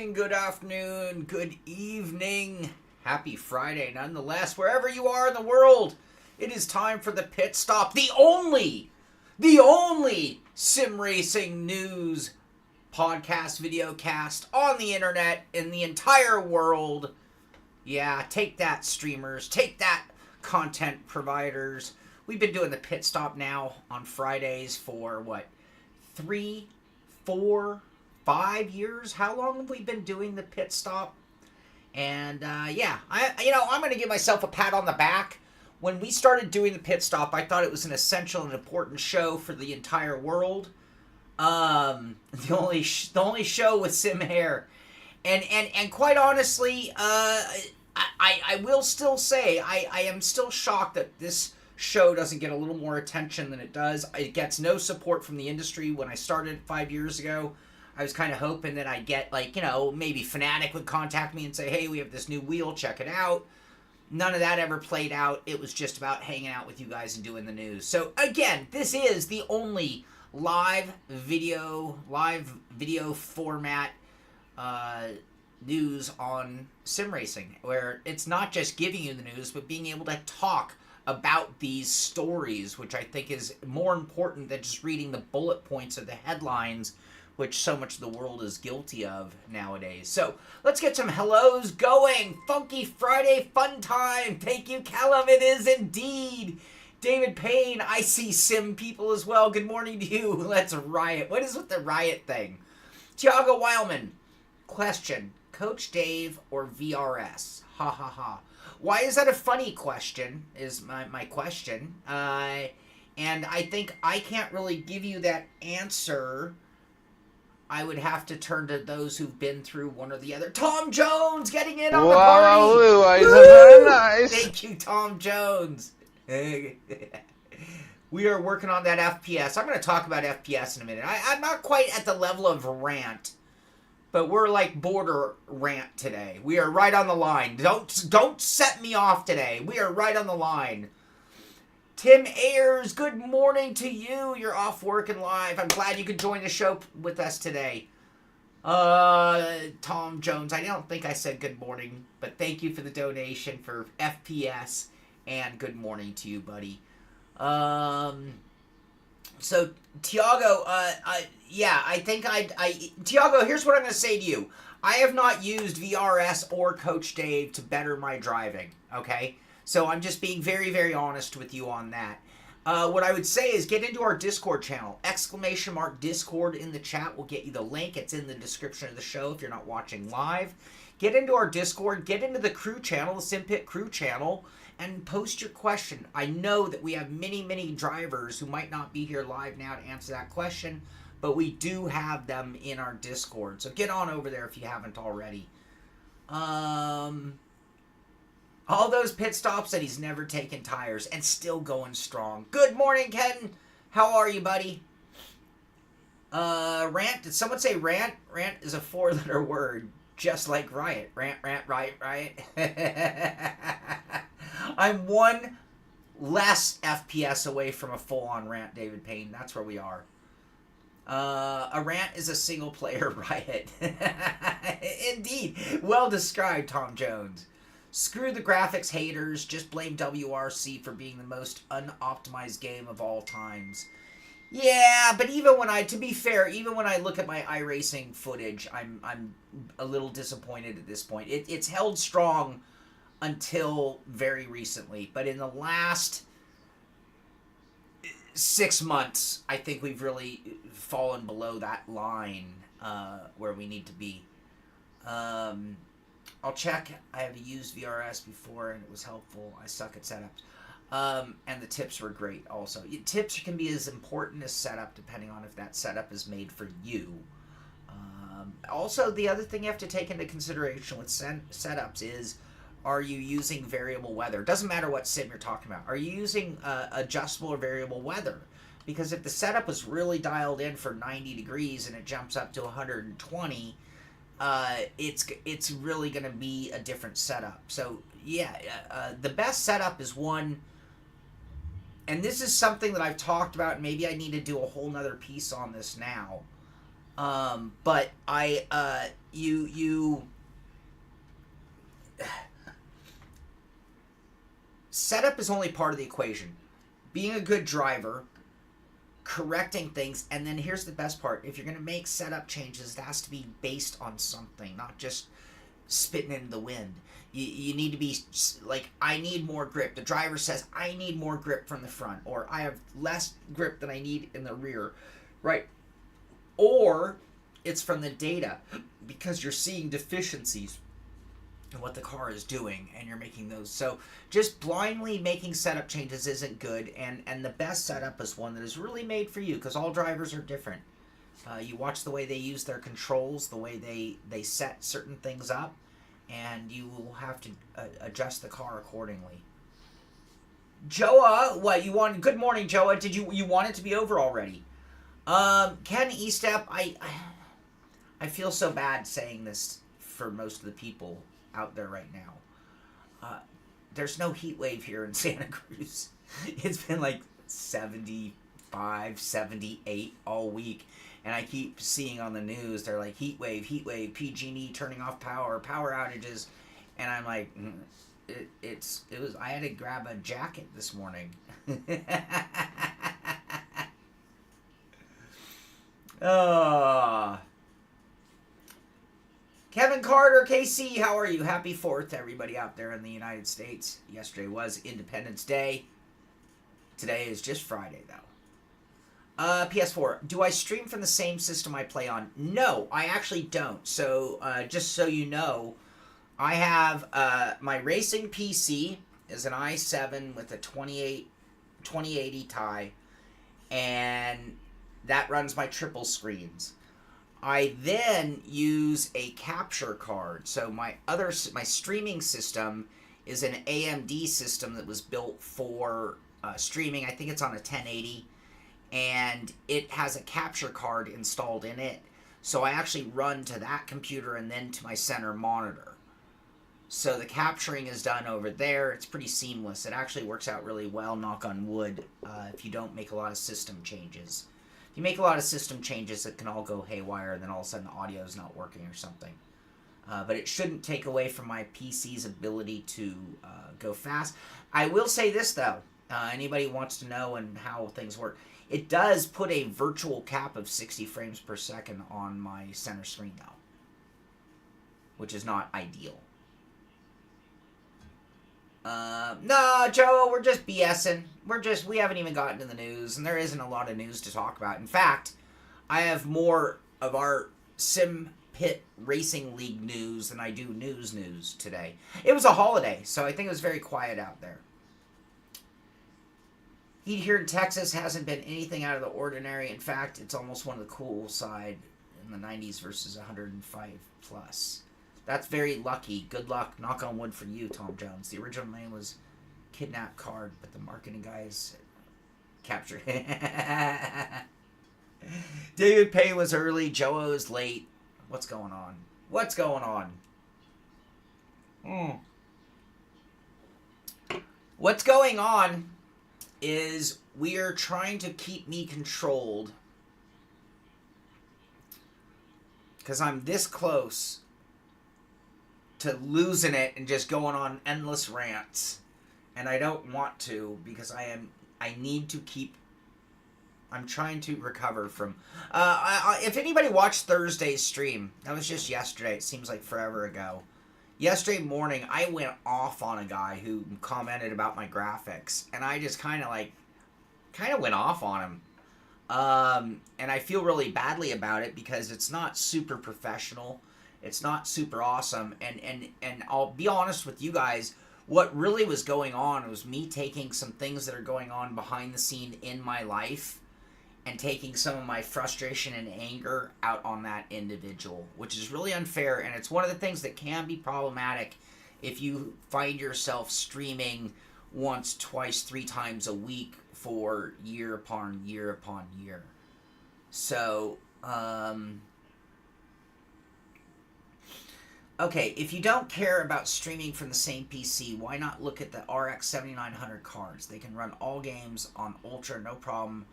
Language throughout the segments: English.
morning, good afternoon, good evening. Happy Friday, nonetheless, wherever you are in the world. It is time for the Pit Stop, the only sim racing news podcast, video cast on the internet in the entire world. Yeah, take that, streamers. Take that, content providers. We've been doing the Pit Stop now on Fridays for, 3, 4, 5 years? How long have we been doing the Pit Stop? And, I'm going to give myself a pat on the back. When we started doing the Pit Stop, I thought it was an essential and important show for the entire world. The only show with sim hair. And quite honestly, I will still say, I am still shocked that this show doesn't get a little more attention than it does. It gets no support from the industry. When I started 5 years ago, I was kind of hoping that I'd get, maybe Fanatic would contact me and say, hey, we have this new wheel, check it out. None of that ever played out. It was just about hanging out with you guys and doing the news. So, again, this is the only live video format news on sim racing, where it's not just giving you the news, but being able to talk about these stories, which I think is more important than just reading the bullet points of the headlines, which so much of the world is guilty of nowadays. So let's get some hellos going. Funky Friday fun time. Thank you, Callum. It is indeed. David Payne, I see sim people as well. Good morning to you. Let's riot. What is with the riot thing? Tiago Weilman, question. Coach Dave or VRS? Ha ha ha. Why is that a funny question, is my question. And I think I can't really give you that answer. I would have to turn to those who've been through one or the other. Tom Jones getting in on the party. Very nice. Thank you, Tom Jones. We are working on that FPS. I'm going to talk about FPS in a minute. I'm not quite at the level of rant, but we're like border rant today. We are right on the line. Don't set me off today. We are right on the line. Tim Ayers, good morning to you. You're off working live. I'm glad you could join the show with us today. Tom Jones, I don't think I said good morning, but thank you for the donation for FPS, and good morning to you, buddy. So, Tiago, Tiago, here's what I'm going to say to you. I have not used VRS or Coach Dave to better my driving, okay? So I'm just being very, very honest with you on that. What I would say is get into our Discord channel. !Discord in the chat will get you the link. It's in the description of the show if you're not watching live. Get into our Discord. Get into the crew channel, the SimPit crew channel, and post your question. I know that we have many, many drivers who might not be here live now to answer that question, but we do have them in our Discord. So get on over there if you haven't already. All those pit stops that he's never taken tires and still going strong. Good morning, Ken. How are you, buddy? Rant. Did someone say rant? Rant is a 4-letter word, just like riot. Rant, riot. I'm one less FPS away from a full-on rant, David Payne. That's where we are. A rant is a single-player riot. Indeed. Well described, Tom Jones. Screw the graphics haters, just blame WRC for being the most unoptimized game of all times. Yeah, but even when to be fair, even when I look at my iRacing footage, I'm a little disappointed at this point. It's held strong until very recently, but in the last 6 months, I think we've really fallen below that line where we need to be. I'll check. I have used VRS before, and it was helpful. I suck at setups. And the tips were great also. Tips can be as important as setup, depending on if that setup is made for you. Also, the other thing you have to take into consideration with setups is, are you using variable weather? It doesn't matter what sim you're talking about. Are you using adjustable or variable weather? Because if the setup is really dialed in for 90 degrees and it jumps up to 120, it's really going to be a different setup. So, yeah, the best setup is one, and this is something that I've talked about, and maybe I need to do a whole nother piece on this now. But you setup is only part of the equation. Being a good driver, correcting things, and then here's the best part. If you're going to make setup changes, it has to be based on something, not just spitting in the wind. You need to be like, I need more grip. The driver says, I need more grip from the front, or I have less grip than I need in the rear, right? Or it's from the data, because you're seeing deficiencies in what the car is doing, and you're making those. So just blindly making setup changes isn't good, and the best setup is one that is really made for you, because all drivers are different. You watch the way they use their controls, the way they set certain things up, and you will have to adjust the car accordingly. Joa, what you want? Good morning, Joa. Did you want it to be over already? Ken Estep, I feel so bad saying this for most of the people out there right now. There's no heat wave here in Santa Cruz. It's been like 75, 78 all week. And I keep seeing on the news, they're like, heat wave, PG&E turning off power outages. And I'm like, I had to grab a jacket this morning. Kevin Carter, KC, how are you? Happy 4th to everybody out there in the United States. Yesterday was Independence Day. Today is just Friday, though. PS4, do I stream from the same system I play on? No, I actually don't. So, just so you know, I have my racing PC is an i7 with a 2080 Ti, and that runs my triple screens. I then use a capture card. So my streaming system is an AMD system that was built for streaming. I think it's on a 1080. And it has a capture card installed in it. So I actually run to that computer and then to my center monitor. So the capturing is done over there. It's pretty seamless. It actually works out really well, knock on wood, if you don't make a lot of system changes. If you make a lot of system changes, it can all go haywire, and then all of a sudden the audio is not working or something. But it shouldn't take away from my PC's ability to go fast. I will say this, though. Anybody wants to know and how things work. It does put a virtual cap of 60 frames per second on my center screen, though, which is not ideal. No, Joe, we're just BSing. We haven't even gotten to the news, and there isn't a lot of news to talk about. In fact, I have more of our Sim Pit Racing League news than I do news today. It was a holiday, so I think it was very quiet out there. Heat here in Texas hasn't been anything out of the ordinary. In fact, it's almost one of the cool side in the 90s versus 105 plus. That's very lucky. Good luck. Knock on wood for you, Tom Jones. The original name was Kidnap Card, but the marketing guys captured it. David Payne was early. Joe is late. What's going on? What's going on? What's going on is we are trying to keep me controlled because I'm this close to losing it and just going on endless rants, and I don't want to because I'm trying to recover from if anybody watched Thursday's stream, that was just yesterday, it seems like forever ago. Yesterday morning, I went off on a guy who commented about my graphics, and I just kind of went off on him. And I feel really badly about it because it's not super professional. It's not super awesome. And I'll be honest with you guys, what really was going on was me taking some things that are going on behind the scene in my life and taking some of my frustration and anger out on that individual, which is really unfair, and it's one of the things that can be problematic if you find yourself streaming once, twice, 3 times a week for year upon year upon year. So, okay, if you don't care about streaming from the same PC, why not look at the RX 7900 cards? They can run all games on Ultra, no problem.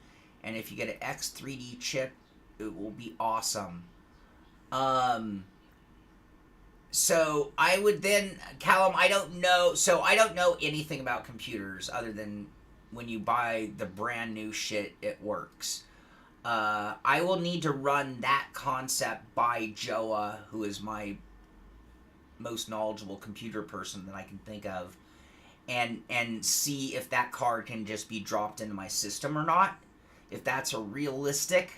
And if you get an X3D chip It will be awesome. So I would then, Callum, I don't know anything about computers other than when you buy the brand new shit, it works. I will need to run that concept by Joa, who is my most knowledgeable computer person that I can think of, and see if that card can just be dropped into my system or not. If that's a realistic,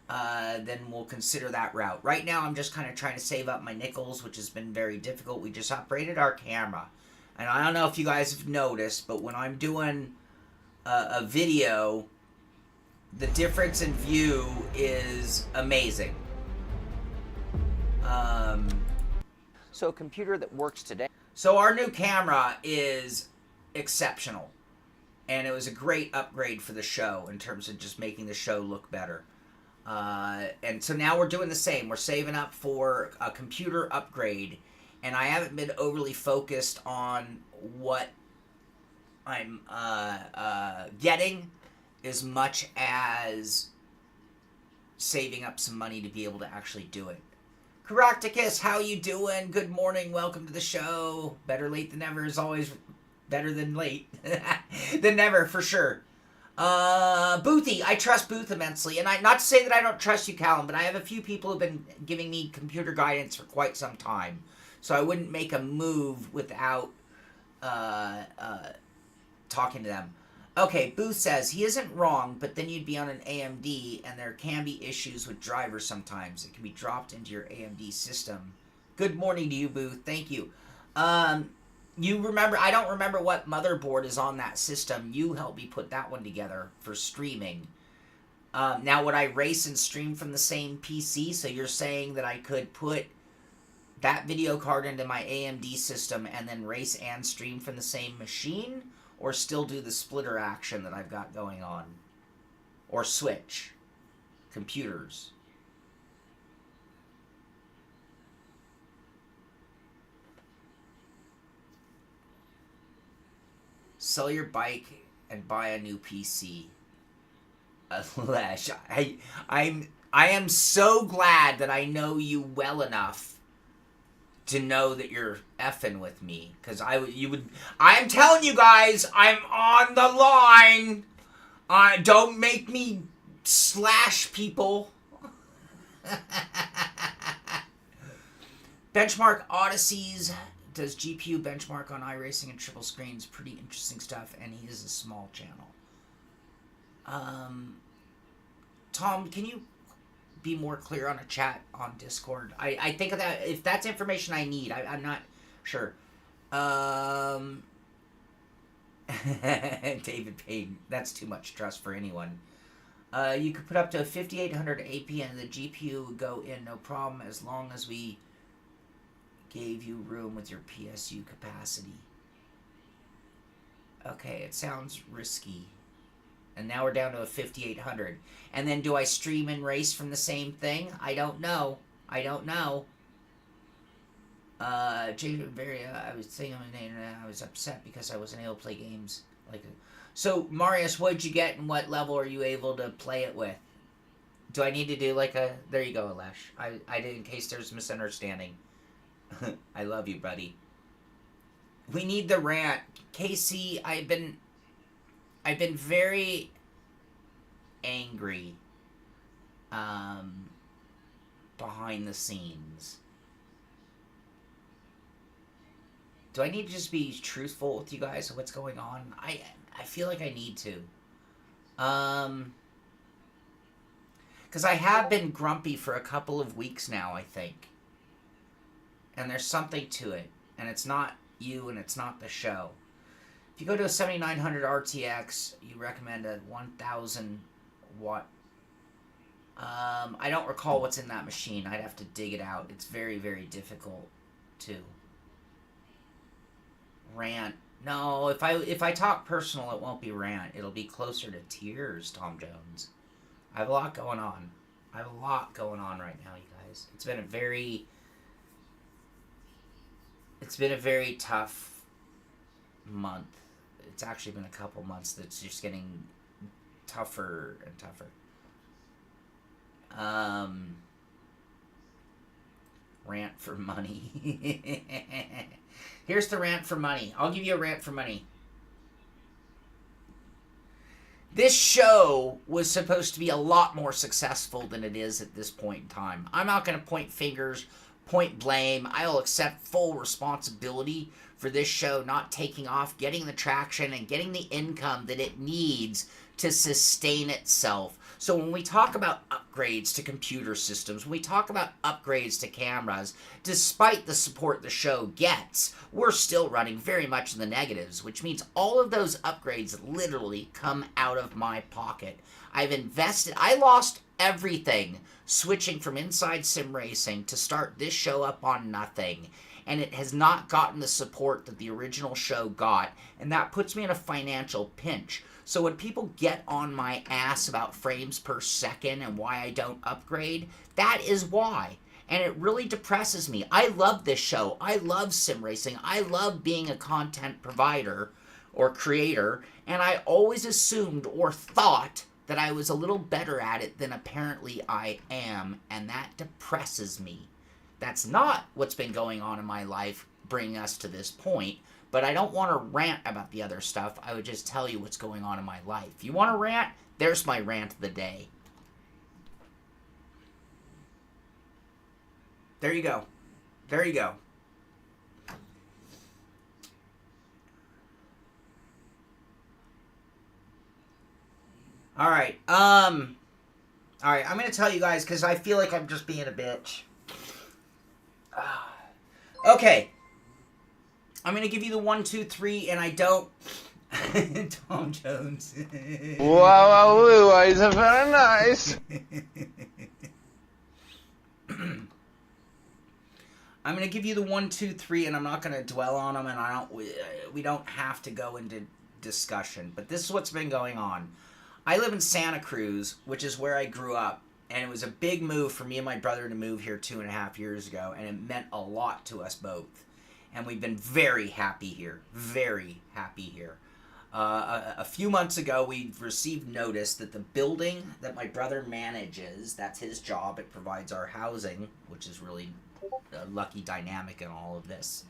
then we'll consider that route. Right now, I'm just kind of trying to save up my nickels, which has been very difficult. We just upgraded our camera. And I don't know if you guys have noticed, but when I'm doing a video, the difference in view is amazing. So a computer that works today. So our new camera is exceptional. And it was a great upgrade for the show in terms of just making the show look better. And so now we're doing the same. We're saving up for a computer upgrade. And I haven't been overly focused on what I'm getting as much as saving up some money to be able to actually do it. Caractacus, how you doing? Good morning. Welcome to the show. Better late than never is always better than late. Than never, for sure. Boothy, I trust Booth immensely. And not to say that I don't trust you, Callum, but I have a few people who have been giving me computer guidance for quite some time. So I wouldn't make a move without talking to them. Okay, Booth says, he isn't wrong, but then you'd be on an AMD, and there can be issues with drivers sometimes. It can be dropped into your AMD system. Good morning to you, Booth. Thank you. You remember, I don't remember what motherboard is on that system. You helped me put that one together for streaming. Now, would I race and stream from the same PC? So you're saying that I could put that video card into my AMD system and then race and stream from the same machine? Or still do the splitter action that I've got going on? Or switch computers? Sell your bike and buy a new PC. Lesh, I am so glad that I know you well enough to know that you're effing with me, because I'm telling you guys, I'm on the line. Don't make me slash people. Benchmark Odysseys does GPU benchmark on iRacing and triple screens. Pretty interesting stuff, and he is a small channel. Tom, can you be more clear on a chat on Discord? I think of that, if that's information I need, I'm not sure. David Payne, that's too much trust for anyone. You could put up to a 5800 AP and the GPU would go in no problem as long as we gave you room with your PSU capacity. Okay, it sounds risky. And now we're down to a 5800. And then do I stream and race from the same thing? I don't know. Jacob I was saying on the internet, I was upset because I wasn't able to play games like it. So, Marius, what'd you get and what level are you able to play it with? Do I need to do like a... There you go, Alesh. I did, in case there's misunderstanding. I love you, buddy. We need the rant. Casey, I've been very angry behind the scenes. Do I need to just be truthful with you guys of what's going on? I feel like I need to. Because I have been grumpy for a couple of weeks now, I think. And there's something to it. And it's not you and it's not the show. If you go to a 7900 RTX, you recommend a 1000 watt. I don't recall what's in that machine. I'd have to dig it out. It's very, very difficult to rant. No, if I talk personal, it won't be rant. It'll be closer to tears, Tom Jones. I have a lot going on. right now, you guys. It's been a very tough month. It's actually been a couple months that's just getting tougher and tougher. Rant for money. Here's the rant for money. I'll give you a rant for money. This show was supposed to be a lot more successful than it is at this point in time. I'm not going to point fingers, point blame. I'll accept full responsibility for this show not taking off, getting the traction, and getting the income that it needs to sustain itself. So when we talk about upgrades to computer systems, when we talk about upgrades to cameras, despite the support the show gets, we're still running very much in the negatives, which means all of those upgrades literally come out of my pocket. I've invested, I lost everything switching from Inside Sim Racing to start this show up on nothing. And it has not gotten the support that the original show got, and that puts me in a financial pinch. So when people get on my ass about frames per second and why I don't upgrade, that is why. And it really depresses me. I love this show. I love sim racing. I love being a content provider or creator, and I always assumed or thought that I was a little better at it than apparently I am, and that depresses me. That's not what's been going on in my life, bringing us to this point. But I don't want to rant about the other stuff. I would just tell you what's going on in my life. You want to rant? There's my rant of the day. There you go. There you go. All right. All right. I'm going to tell you guys because I feel like I'm just being a bitch. Okay. I'm going to give you the 1, 2, 3, and I don't... Tom Jones. Wow, is very nice. I'm going to give you the 1, 2, 3, and I'm not going to dwell on them, and we don't have to go into discussion. But this is what's been going on. I live in Santa Cruz, which is where I grew up, and it was a big move for me and my brother to move here 2.5 years ago, and it meant a lot to us both. And we've been very happy here. Very happy here. A few months ago, we received notice that the building that my brother manages, that's his job, it provides our housing, which is really a lucky dynamic in all of this.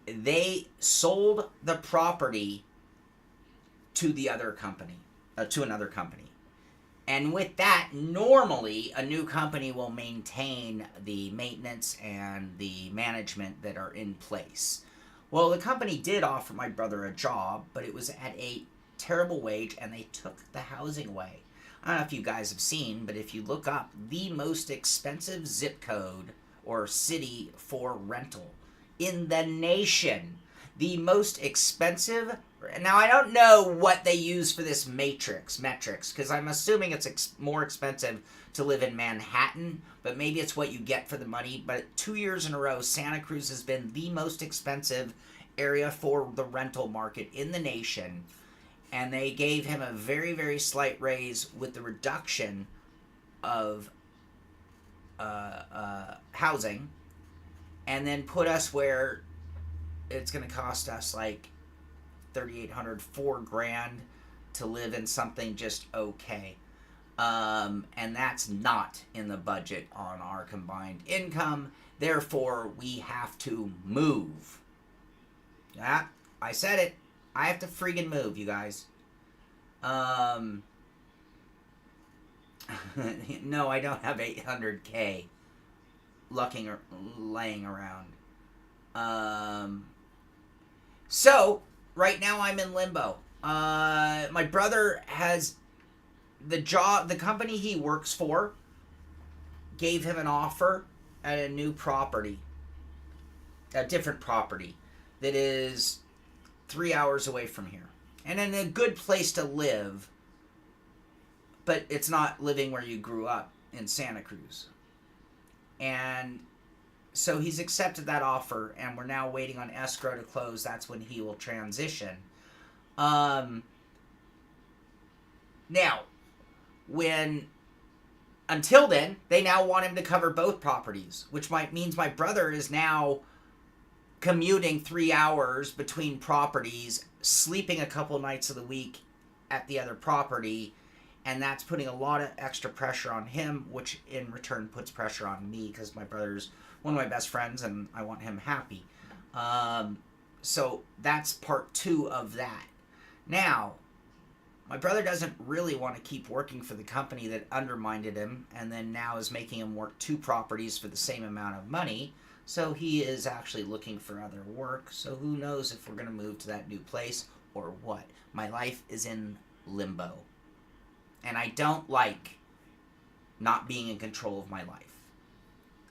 They sold the property to the other company, to another company. And with that, normally, a new company will maintain the maintenance and the management that are in place. Well, the company did offer my brother a job, but it was at a terrible wage, and they took the housing away. I don't know if you guys have seen, but if you look up the most expensive zip code or city for rental in the nation, the most expensive... Now, I don't know what they use for this metrics, because I'm assuming it's more expensive to live in Manhattan, but maybe it's what you get for the money. But 2 years in a row, Santa Cruz has been the most expensive area for the rental market in the nation. And they gave him a very, very slight raise with the reduction of housing, and then put us where it's going to cost us like $3,800, $4,000 to live in something just okay. And that's not in the budget on our combined income. Therefore, we have to move. Yeah, I said it. I have to friggin' move, you guys. No, I don't have $800K laying around. So, right now I'm in limbo. My brother has the company he works for gave him an offer at a new property, a different property that is 3 hours away from here. And in a good place to live, but it's not living where you grew up in Santa Cruz. And so he's accepted that offer, and we're now waiting on escrow to close. That's when he will transition. Now, until then, they now want him to cover both properties, which means my brother is now commuting 3 hours between properties, sleeping a couple nights of the week at the other property, And that's putting a lot of extra pressure on him, which in return puts pressure on me because my brother's one of my best friends and I want him happy. So that's part 2 of that. Now, my brother doesn't really want to keep working for the company that undermined him and then now is making him work 2 properties for the same amount of money. So he is actually looking for other work. So who knows if we're going to move to that new place or what. My life is in limbo. And I don't like not being in control of my life.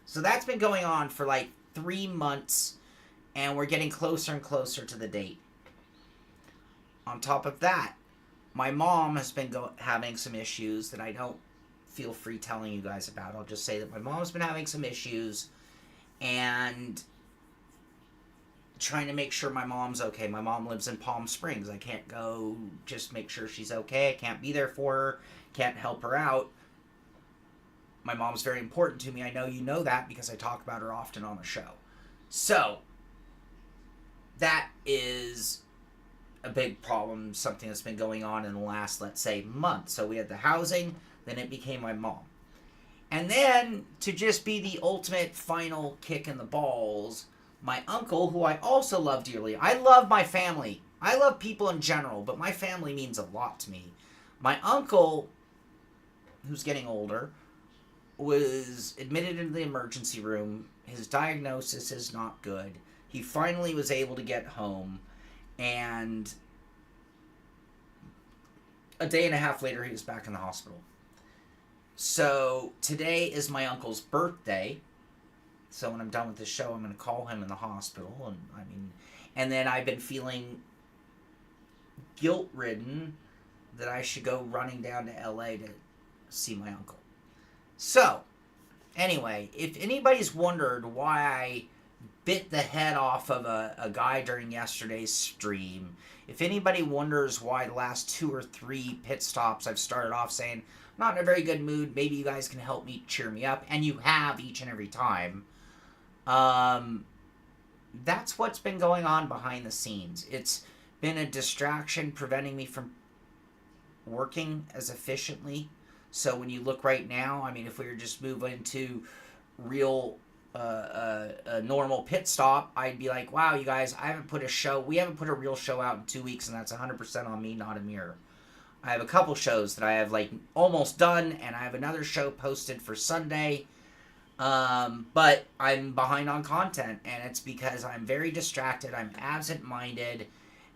So that's been going on for like 3 months, and we're getting closer and closer to the date. On top of that, my mom has been having some issues that I don't feel free telling you guys about. I'll just say that my mom's been having some issues and trying to make sure my mom's okay. My mom lives in Palm Springs. I can't go just make sure she's okay. I can't be there for her. Can't help her out. My mom's very important to me. I know you know that because I talk about her often on the show. So, that is a big problem, something that's been going on in the last, let's say, month. So we had the housing, then it became my mom. And then, to just be the ultimate final kick in the balls, my uncle, who I also love dearly. I love my family. I love people in general, but my family means a lot to me. My uncle, who's getting older, was admitted into the emergency room. His diagnosis is not good. He finally was able to get home, and a day and a half later, he was back in the hospital. So today is my uncle's birthday. So when I'm done with the show, I'm going to call him in the hospital, and then I've been feeling guilt-ridden that I should go running down to LA to see my uncle. So, anyway, if anybody's wondered why I bit the head off of a guy during yesterday's stream, if anybody wonders why the last 2 or 3 pit stops I've started off saying, I'm not in a very good mood, maybe you guys can help me cheer me up, and you have each and every time, that's what's been going on behind the scenes. It's been a distraction preventing me from working as efficiently. So when you look right now, if we were just moving to real a normal pit stop, I'd be like, wow, you guys, we haven't put a real show out in 2 weeks, and that's 100% on me, not a mirror. I have a couple shows that I have almost done, and I have another show posted for Sunday, but I'm behind on content, and it's because I'm very distracted, I'm absent-minded,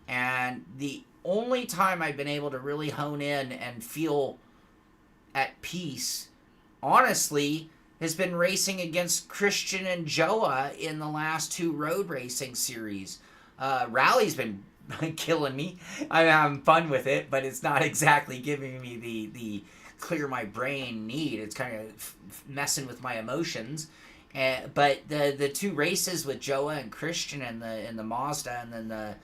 and the only time I've been able to really hone in and feel at peace, honestly, has been racing against Christian and Joa in the last 2 road racing series. Rally's been killing me. I'm having fun with it, but it's not exactly giving me the clear my brain need. It's kind of messing with my emotions. But the 2 races with Joa and Christian and the Mazda and then the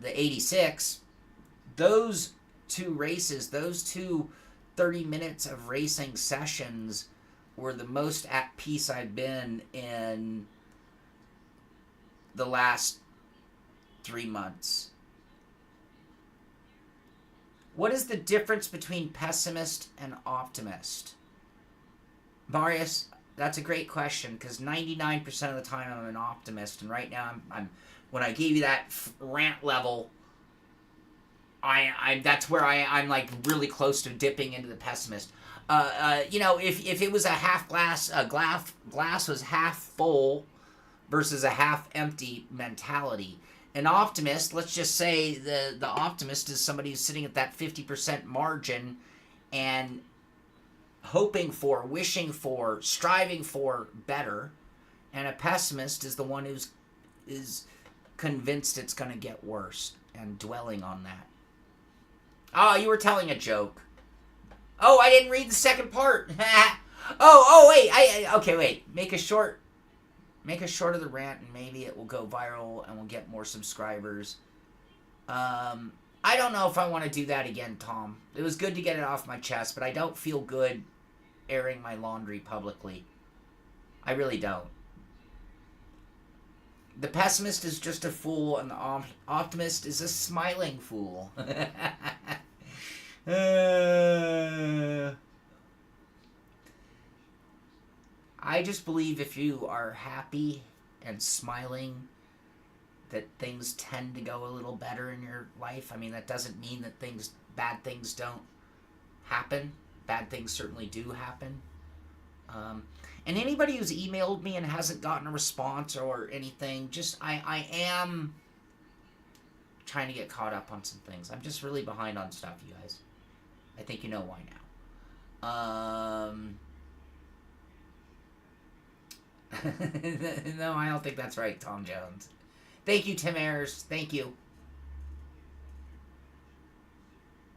86, those 2 races, those 2 30 minutes of racing sessions were the most at peace I've been in the last 3 months. What is the difference between pessimist and optimist? Marius, that's a great question, because 99% of the time I'm an optimist, and right now I'm when I gave you that rant level, that's where I'm really close to dipping into the pessimist. If it was a half glass, glass was half full versus a half empty mentality. An optimist, let's just say the optimist is somebody who's sitting at that 50% margin and hoping for, wishing for, striving for better. And a pessimist is the one is convinced it's going to get worse and dwelling on that. Oh, you were telling a joke. Oh, I didn't read the second part. Wait. Okay, wait. Make a short of the rant, and maybe it will go viral, and we'll get more subscribers. I don't know if I want to do that again, Tom. It was good to get it off my chest, but I don't feel good airing my laundry publicly. I really don't. The pessimist is just a fool, and the optimist is a smiling fool. I just believe if you are happy and smiling, that things tend to go a little better in your life. I mean, that doesn't mean that bad things don't happen. Bad things certainly do happen. And anybody who's emailed me and hasn't gotten a response or anything, I am trying to get caught up on some things. I'm just really behind on stuff, you guys. I think you know why now. No, I don't think that's right, Tom Jones. Thank you, Tim Ayers. Thank you.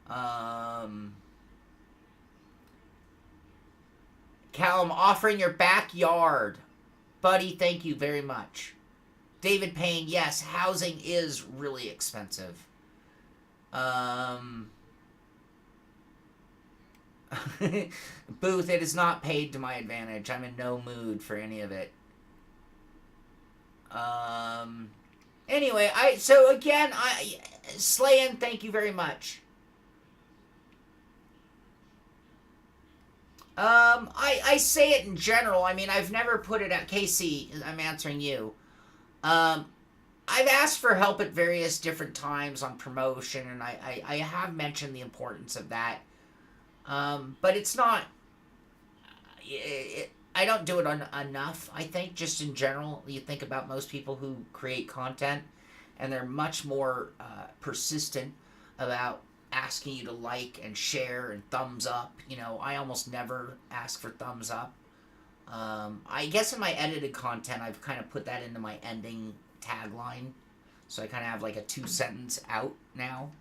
Callum, offering your backyard. Buddy, thank you very much. David Payne, yes, housing is really expensive. Booth, it is not paid to my advantage. I'm in no mood for any of it. Anyway, Slayin, thank you very much. I say it in general. I mean, I've never put it at Casey. I'm answering you. I've asked for help at various different times on promotion, and I have mentioned the importance of that. But it's not. I don't do it enough. I think just in general, you think about most people who create content, and they're much more persistent about asking you to like and share and thumbs up. You know, I almost never ask for thumbs up. I guess in my edited content, I've kind of put that into my ending tagline. So I kind of have like a 2-sentence out now.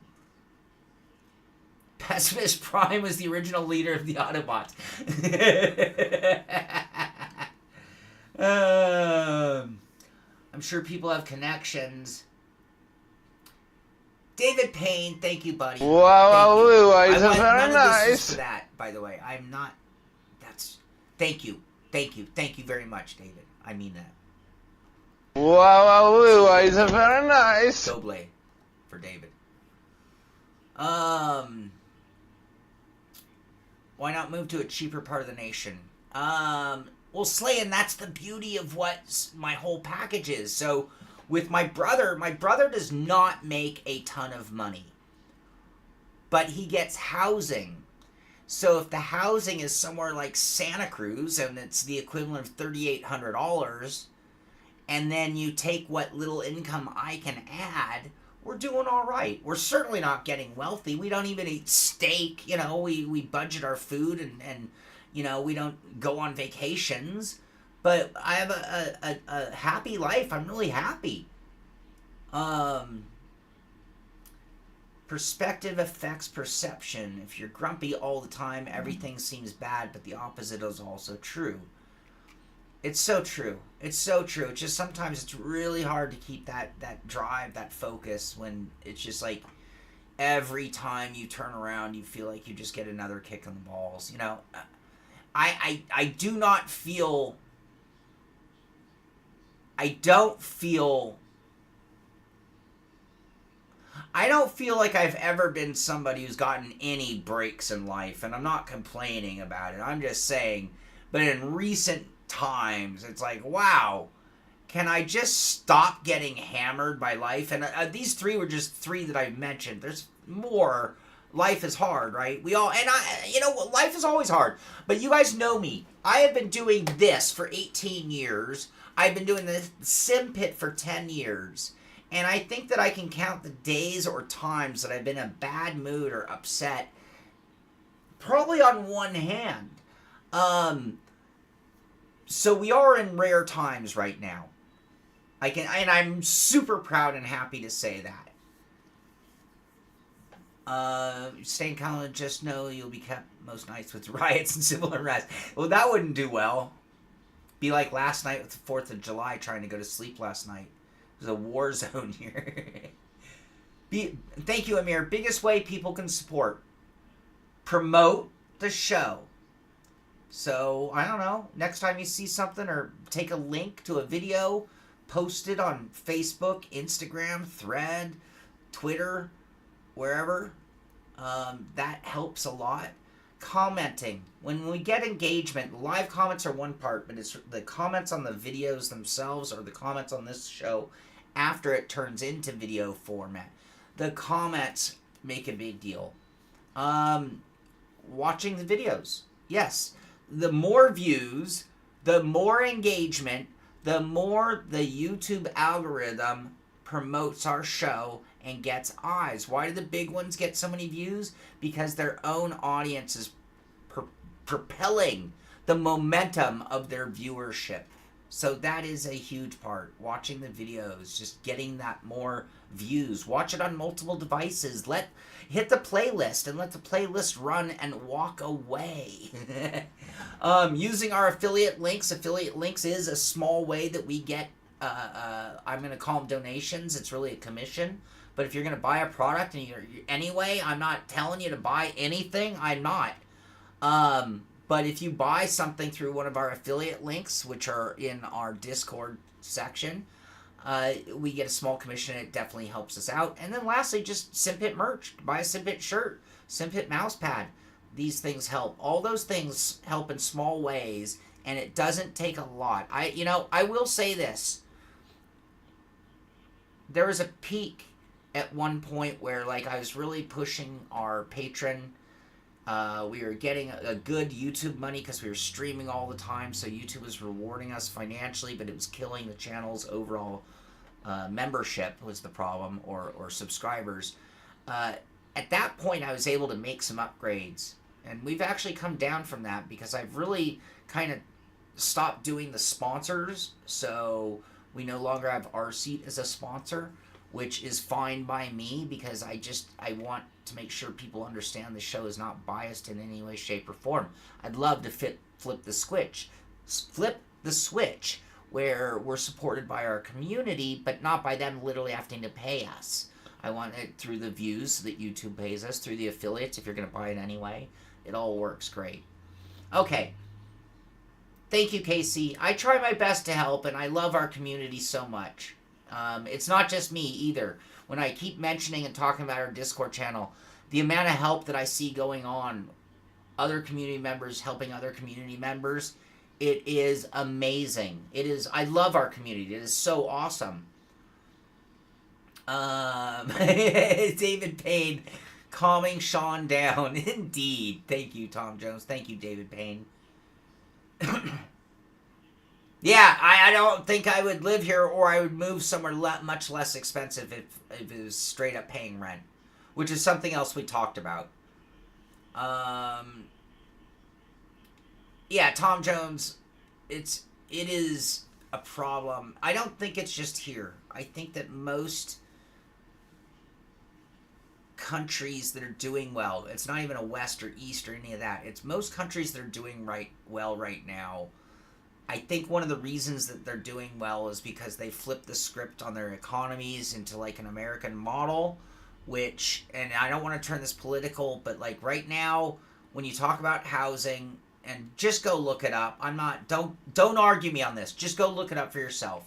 Pessimist Prime was the original leader of the Autobots. I'm sure people have connections. David Payne, thank you, buddy. Wow, is very nice. For that, by the way, I'm not. That's. Thank you very much, David. I mean that. Wow, is very nice. Doble for David. Why not move to a cheaper part of the nation? Well, Slayin, that's the beauty of what my whole package is. So, with my brother does not make a ton of money. But he gets housing. So if the housing is somewhere like Santa Cruz, and it's the equivalent of $3,800, and then you take what little income I can add, we're doing all right. We're certainly not getting wealthy. We don't even eat steak. You know, we budget our food and you know, we don't go on vacations. But I have a happy life. I'm really happy. Perspective affects perception. If you're grumpy all the time, everything seems bad, but the opposite is also true. It's so true. It's so true. It's just sometimes it's really hard to keep that drive, that focus, when it's just like every time you turn around, you feel like you just get another kick in the balls. You know, I do not feel... I don't feel like I've ever been somebody who's gotten any breaks in life, and I'm not complaining about it. I'm just saying, but in recent times, it's like, wow, can I just stop getting hammered by life? And these three were just three that I've mentioned. There's more. Life is hard, right? Life is always hard. But you guys know me. I have been doing this for 18 years. I've been doing the Sim Pit for 10 years. And I think that I can count the days or times that I've been in a bad mood or upset probably on one hand. So we are in rare times right now. And I'm super proud and happy to say that. Staying calm, just know you'll be kept most nights with riots and civil unrest. Well, that wouldn't do well. Be like last night with the 4th of July, trying to go to sleep last night. It was a war zone here. Thank you, Amir. Biggest way people can support. Promote the show. So, I don't know. Next time you see something, or take a link to a video, post it on Facebook, Instagram, Thread, Twitter, wherever. That helps a lot. Commenting. When we get engagement, live comments are one part, but it's the comments on the videos themselves or the comments on this show after it turns into video format. The comments make a big deal. Watching the videos. Yes. The more views, the more engagement, the more the YouTube algorithm promotes our show and gets eyes. Why do the big ones get so many views? Because their own audience is propelling the momentum of their viewership. So that is a huge part. Watching the videos, just getting that more views. Watch it on multiple devices. Hit the playlist and let the playlist run and walk away. Using our affiliate links. Affiliate links is a small way that we get, I'm going to call them donations. It's really a commission. But if you're going to buy a product and anyway, I'm not telling you to buy anything. I'm not. But if you buy something through one of our affiliate links, which are in our Discord section, we get a small commission. It definitely helps us out. And then lastly, just SimPit merch. Buy a SimPit shirt, SimPit mouse pad. These things help. All those things help in small ways, and it doesn't take a lot. I will say this. There was a peak at one point where I was really pushing our patron. We were getting a good YouTube money because we were streaming all the time, so YouTube was rewarding us financially, but it was killing the channel's overall membership was the problem, or subscribers. At that point, I was able to make some upgrades, and we've actually come down from that because I've really kind of stopped doing the sponsors, so we no longer have RSeat as a sponsor, which is fine by me because I want to make sure people understand the show is not biased in any way, shape, or form. I'd love to flip the switch where we're supported by our community, but not by them literally having to pay us. I want it through the views that YouTube pays us, through the affiliates if you're going to buy it anyway. It all works great. Okay. Thank you, Casey. I try my best to help, and I love our community so much. It's not just me either. When I keep mentioning and talking about our Discord channel, the amount of help that I see going on, other community members helping other community members, it is amazing. I love our community. It is so awesome. David Payne, calming Sean down. Indeed. Thank you, Tom Jones. Thank you, David Payne. Yeah, I don't think I would live here, or I would move somewhere much less expensive if it was straight up paying rent, which is something else we talked about. Yeah, Tom Jones, it is a problem. I don't think it's just here. I think that most countries that are doing well, it's not even a West or East or any of that. It's most countries that are doing well right now. I think one of the reasons that they're doing well is because they flipped the script on their economies into an American model, which, and I don't want to turn this political, but right now, when you talk about housing, and just go look it up. Don't argue me on this. Just go look it up for yourself.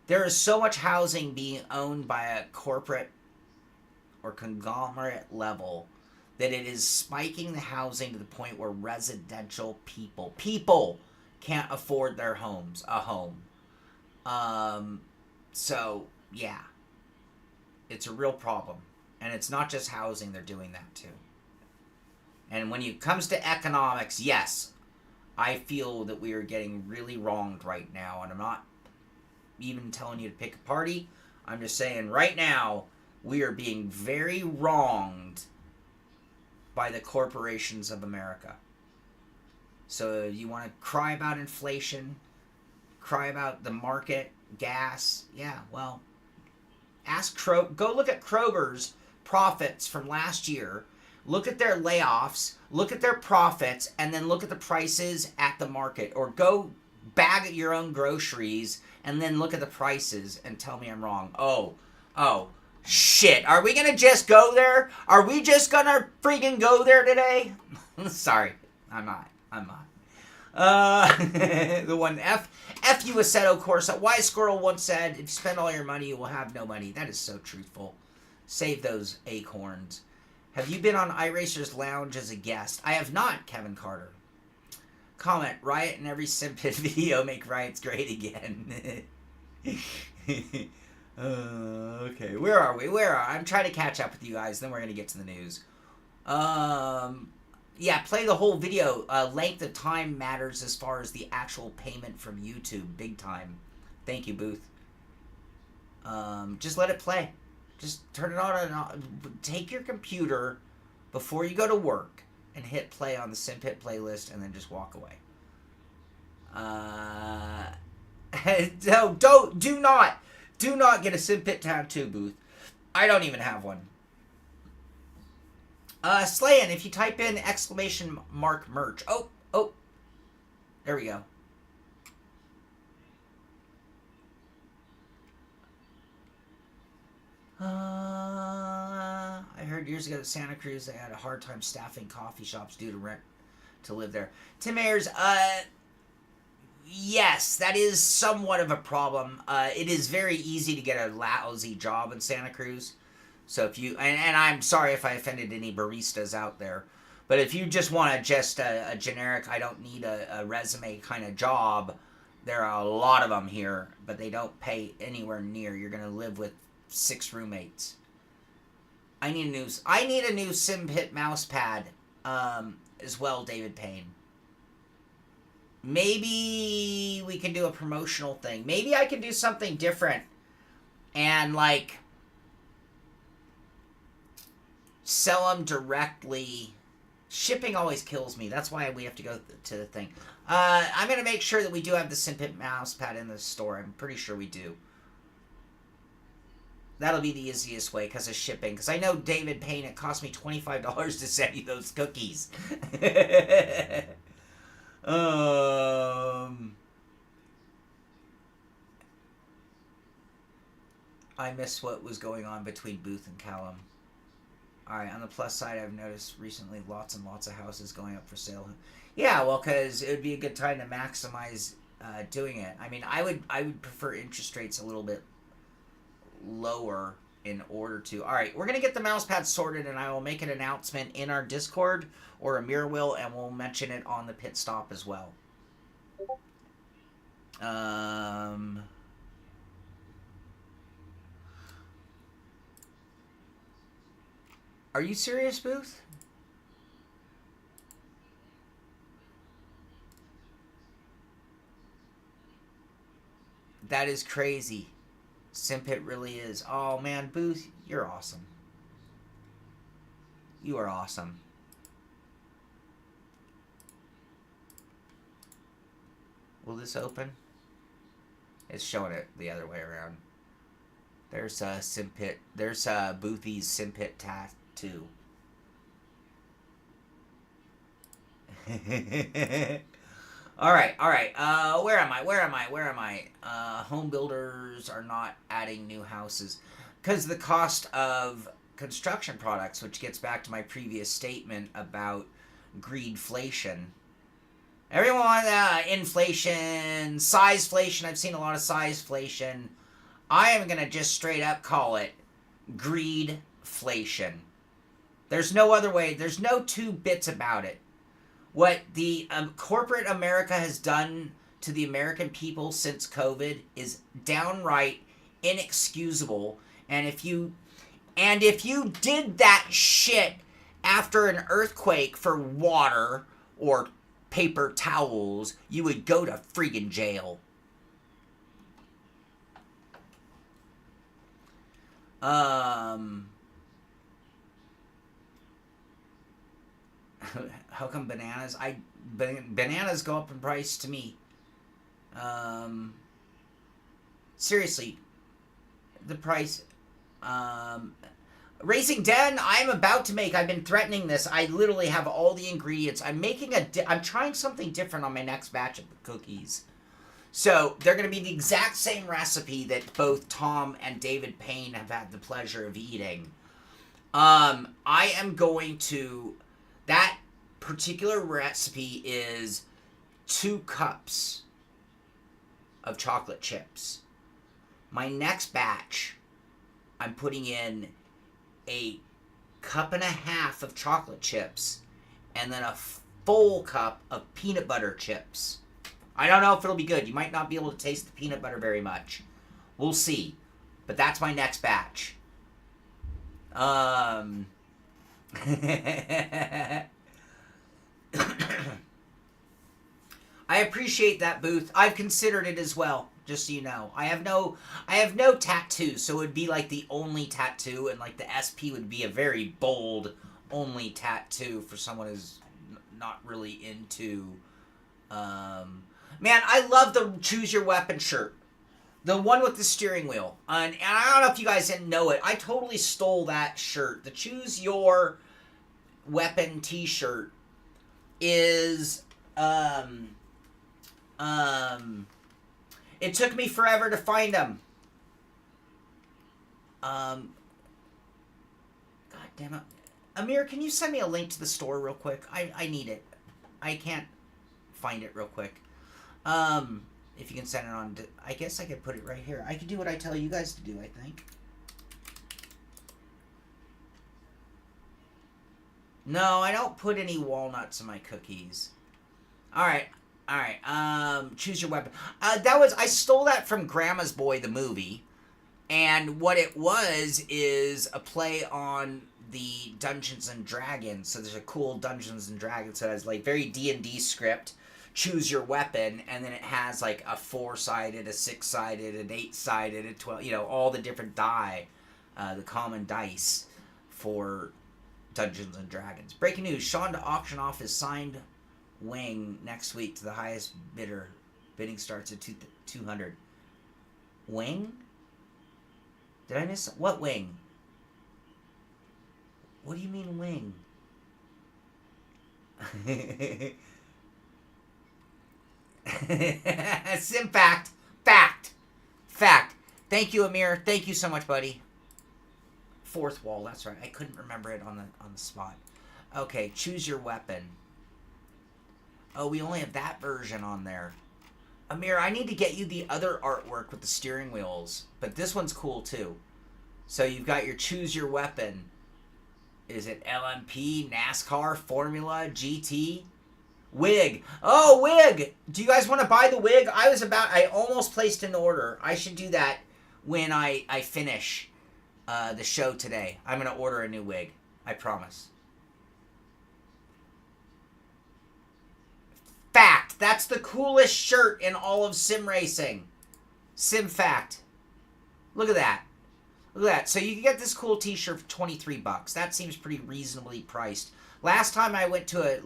There is so much housing being owned by a corporate or conglomerate level that it is spiking the housing to the point where residential people can't afford a home. So, yeah. It's a real problem. And it's not just housing, they're doing that too. And when it comes to economics, yes, I feel that we are getting really wronged right now. And I'm not even telling you to pick a party. I'm just saying right now, we are being very wronged by the corporations of America. So you want to cry about inflation, cry about the market, gas, yeah, well, go look at Kroger's profits from last year, look at their layoffs, look at their profits, and then look at the prices at the market. Or go bag your own groceries and then look at the prices and tell me I'm wrong. Oh, shit. Are we going to just go there? Are we just going to freaking go there today? Sorry, I'm not. The one F you Assetto Corsa. Wise Squirrel once said, if you spend all your money, you will have no money. That is so truthful. Save those acorns. Have you been on iRacer's Lounge as a guest? I have not, Kevin Carter. Comment, Riot in every Simpit video, make Riots great again. Okay, where are we? I'm trying to catch up with you guys, then we're going to get to the news. Yeah, play the whole video. Length of time matters as far as the actual payment from YouTube. Big time. Thank you, Booth. Just let it play. Just turn it on and on. Take your computer before you go to work and hit play on the Simpit playlist and then just walk away. No, do not get a Simpit tattoo, Booth. I don't even have one. Slayin, if you type in exclamation mark merch. Oh, there we go. I heard years ago that Santa Cruz, they had a hard time staffing coffee shops due to rent to live there. Tim Ayers, yes, that is somewhat of a problem. It is very easy to get a lousy job in Santa Cruz. So if you, and I'm sorry if I offended any baristas out there, but if you just want a generic, I don't need a resume kind of job, there are a lot of them here, but they don't pay anywhere near. You're going to live with 6 roommates. I need a new Simpit mouse pad, as well, David Payne. Maybe we can do a promotional thing. Maybe I can do something different and, like, sell them directly. Shipping always kills me. That's why we have to go to the thing. I'm going to make sure that we do have the Simpit mouse pad in the store. I'm pretty sure we do. That'll be the easiest way because of shipping. Because I know, David Payne, it cost me $25 to send you those cookies. I miss what was going on between Booth and Callum. Alright, on the plus side, I've noticed recently lots and lots of houses going up for sale. Yeah, well, because it would be a good time to maximize doing it. I mean, I would prefer interest rates a little bit lower in order to... Alright, we're going to get the mouse pad sorted, and I will make an announcement in our Discord or a mirror wheel, and we'll mention it on the pit stop as well. Are you serious, Booth? That is crazy. Simpit really is. Oh, man, Booth, you're awesome. You are awesome. Will this open? It's showing it the other way around. There's Simpit. There's Boothy's Simpit tattoo. All right. Where am I? Home builders are not adding new houses because the cost of construction products, which gets back to my previous statement about greedflation. Everyone, inflation, sizeflation. I've seen a lot of sizeflation. I am going to just straight up call it greedflation. There's no other way. There's no two bits about it. What the corporate America has done to the American people since COVID is downright inexcusable. And if you did that shit after an earthquake for water or paper towels, you would go to friggin' jail. How come bananas? Bananas go up in price to me. Seriously, the price. Racing Den, I'm about to make. I've been threatening this. I literally have all the ingredients. I'm trying something different on my next batch of cookies. So they're going to be the exact same recipe that both Tom and David Payne have had the pleasure of eating. I am going to... That particular recipe is 2 cups of chocolate chips. My next batch, I'm putting in a cup and a half of chocolate chips, and then a full cup of peanut butter chips. I don't know if it'll be good. You might not be able to taste the peanut butter very much. We'll see. But that's my next batch. I appreciate that, Booth. I've considered it as well, just so you know. I have no tattoo, so it would be like the only tattoo, and like the SP would be a very bold only tattoo for someone who's not really into man, I love the Choose Your Weapon shirt. The one with the steering wheel. And I don't know if you guys didn't know it. I totally stole that shirt. The Choose Your Weapon t-shirt is it took me forever to find them. God damn it. Amir, can you send me a link to the store real quick? I need it. I can't find it real quick. If you can send it on, I guess I could put it right here. I could do what I tell you guys to do, I think. No, I don't put any walnuts in my cookies. Alright. Choose Your Weapon. I stole that from Grandma's Boy, the movie. And what it was is a play on the Dungeons and Dragons. So there's a cool Dungeons and Dragons that has like very D&D script. Choose your weapon, and then it has like a 4-sided, a 6-sided, an 8-sided, a 12, you know, all the different die, the common dice for Dungeons and Dragons. Breaking news, Sean to auction off his signed wing next week to the highest bidder. Bidding starts at 200. Wing? Did I miss? What wing? What do you mean wing? Sim fact. Thank you, Amir. Thank you so much, buddy. Fourth wall. That's right. I couldn't remember it on the spot. Okay, Choose Your Weapon. Oh, we only have that version on there. Amir, I need to get you the other artwork with the steering wheels, but this one's cool too. So you've got your Choose Your Weapon. Is it LMP, NASCAR, Formula, GT? Wig. Oh, wig! Do you guys want to buy the wig? I almost placed an order. I should do that when I finish the show today. I'm going to order a new wig. I promise. Fact. That's the coolest shirt in all of sim racing. Sim fact. Look at that. Look at that. So you can get this cool t-shirt for $23. That seems pretty reasonably priced. Last time I went to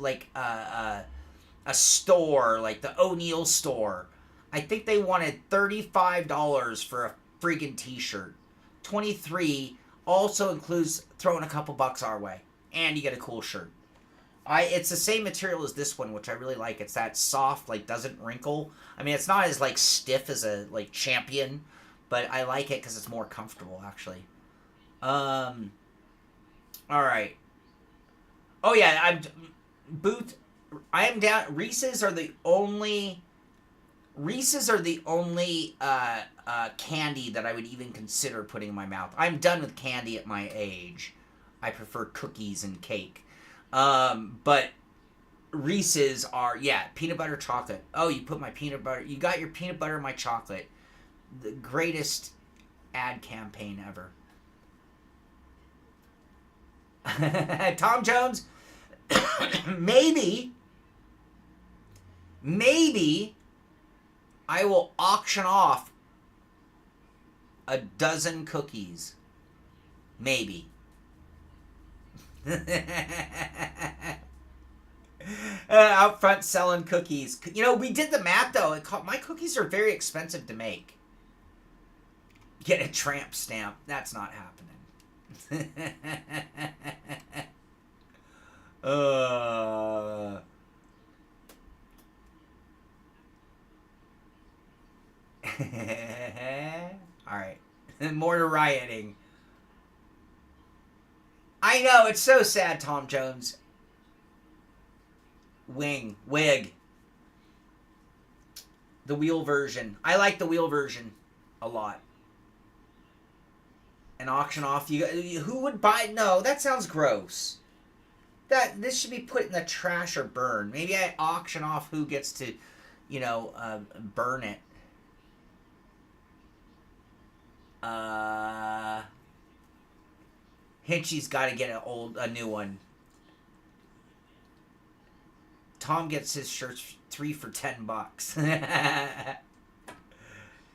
a store, like the O'Neill store, I think they wanted $35 for a friggin' t-shirt. $23 also includes throwing a couple bucks our way. And you get a cool shirt. It's the same material as this one, which I really like. It's that soft, like, doesn't wrinkle. I mean, it's not as, like, stiff as a, like, Champion, but I like it because it's more comfortable, actually. Alright. Oh, yeah, I am down. Reese's are the only candy that I would even consider putting in my mouth. I'm done with candy at my age. I prefer cookies and cake. But Reese's are, yeah, peanut butter chocolate. Oh, you put my peanut butter. You got your peanut butter in my chocolate. The greatest ad campaign ever. Tom Jones, maybe I will auction off a dozen cookies. Maybe. Out front selling cookies. You know, we did the math, though. My cookies are very expensive to make. Get a tramp stamp. That's not happening. Alright. More to rioting. I know, it's so sad, Tom Jones. Wig. The wheel version. I like the wheel version a lot. And auction off. Who would buy? No, that sounds gross. This should be put in the trash or burn. Maybe I auction off who gets to, burn it. Hinchy's got to get a new one. Tom gets his shirts 3 for $10.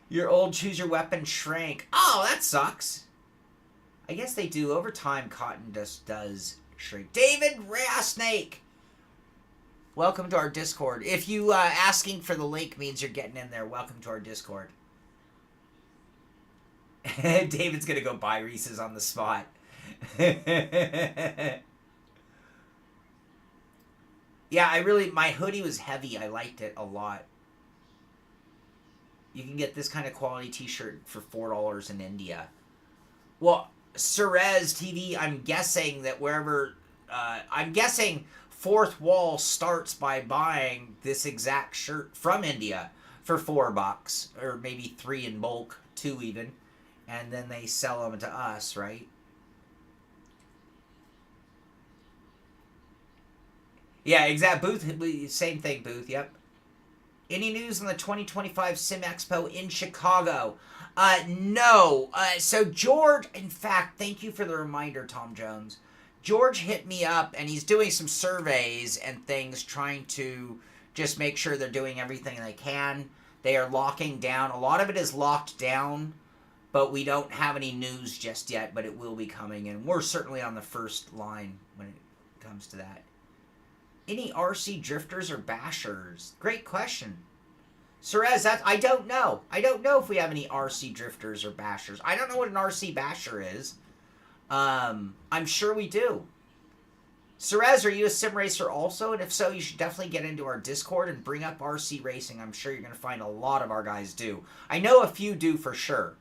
Your old choose your weapon shrank. Oh, that sucks. I guess they do. Over time, cotton just does shrink. David Rasnake, welcome to our Discord. If you asking for the link means you're getting in there, welcome to our Discord. David's gonna go buy Reese's on the spot. Yeah, my hoodie was heavy. I liked it a lot. You can get this kind of quality t-shirt for $4 in India. Well, Cerez TV, I'm guessing that I'm guessing Fourth Wall starts by buying this exact shirt from India for $4, or maybe 3 in bulk, 2 even, and then they sell them to us, right? Yeah, exact. Booth, same thing, Booth, yep. Any news on the 2025 Sim Expo in Chicago? No. So George, in fact, thank you for the reminder, Tom Jones. George hit me up, and he's doing some surveys and things, trying to just make sure they're doing everything they can. They are locking down. A lot of it is locked down, but we don't have any news just yet, but it will be coming, and we're certainly on the first line when it comes to that. Any RC drifters or bashers? Great question. Cerez, I don't know. I don't know if we have any RC drifters or bashers. I don't know what an RC basher is. I'm sure we do. Cerez, are you a sim racer also? And if so, you should definitely get into our Discord and bring up RC racing. I'm sure you're going to find a lot of our guys do. I know a few do for sure.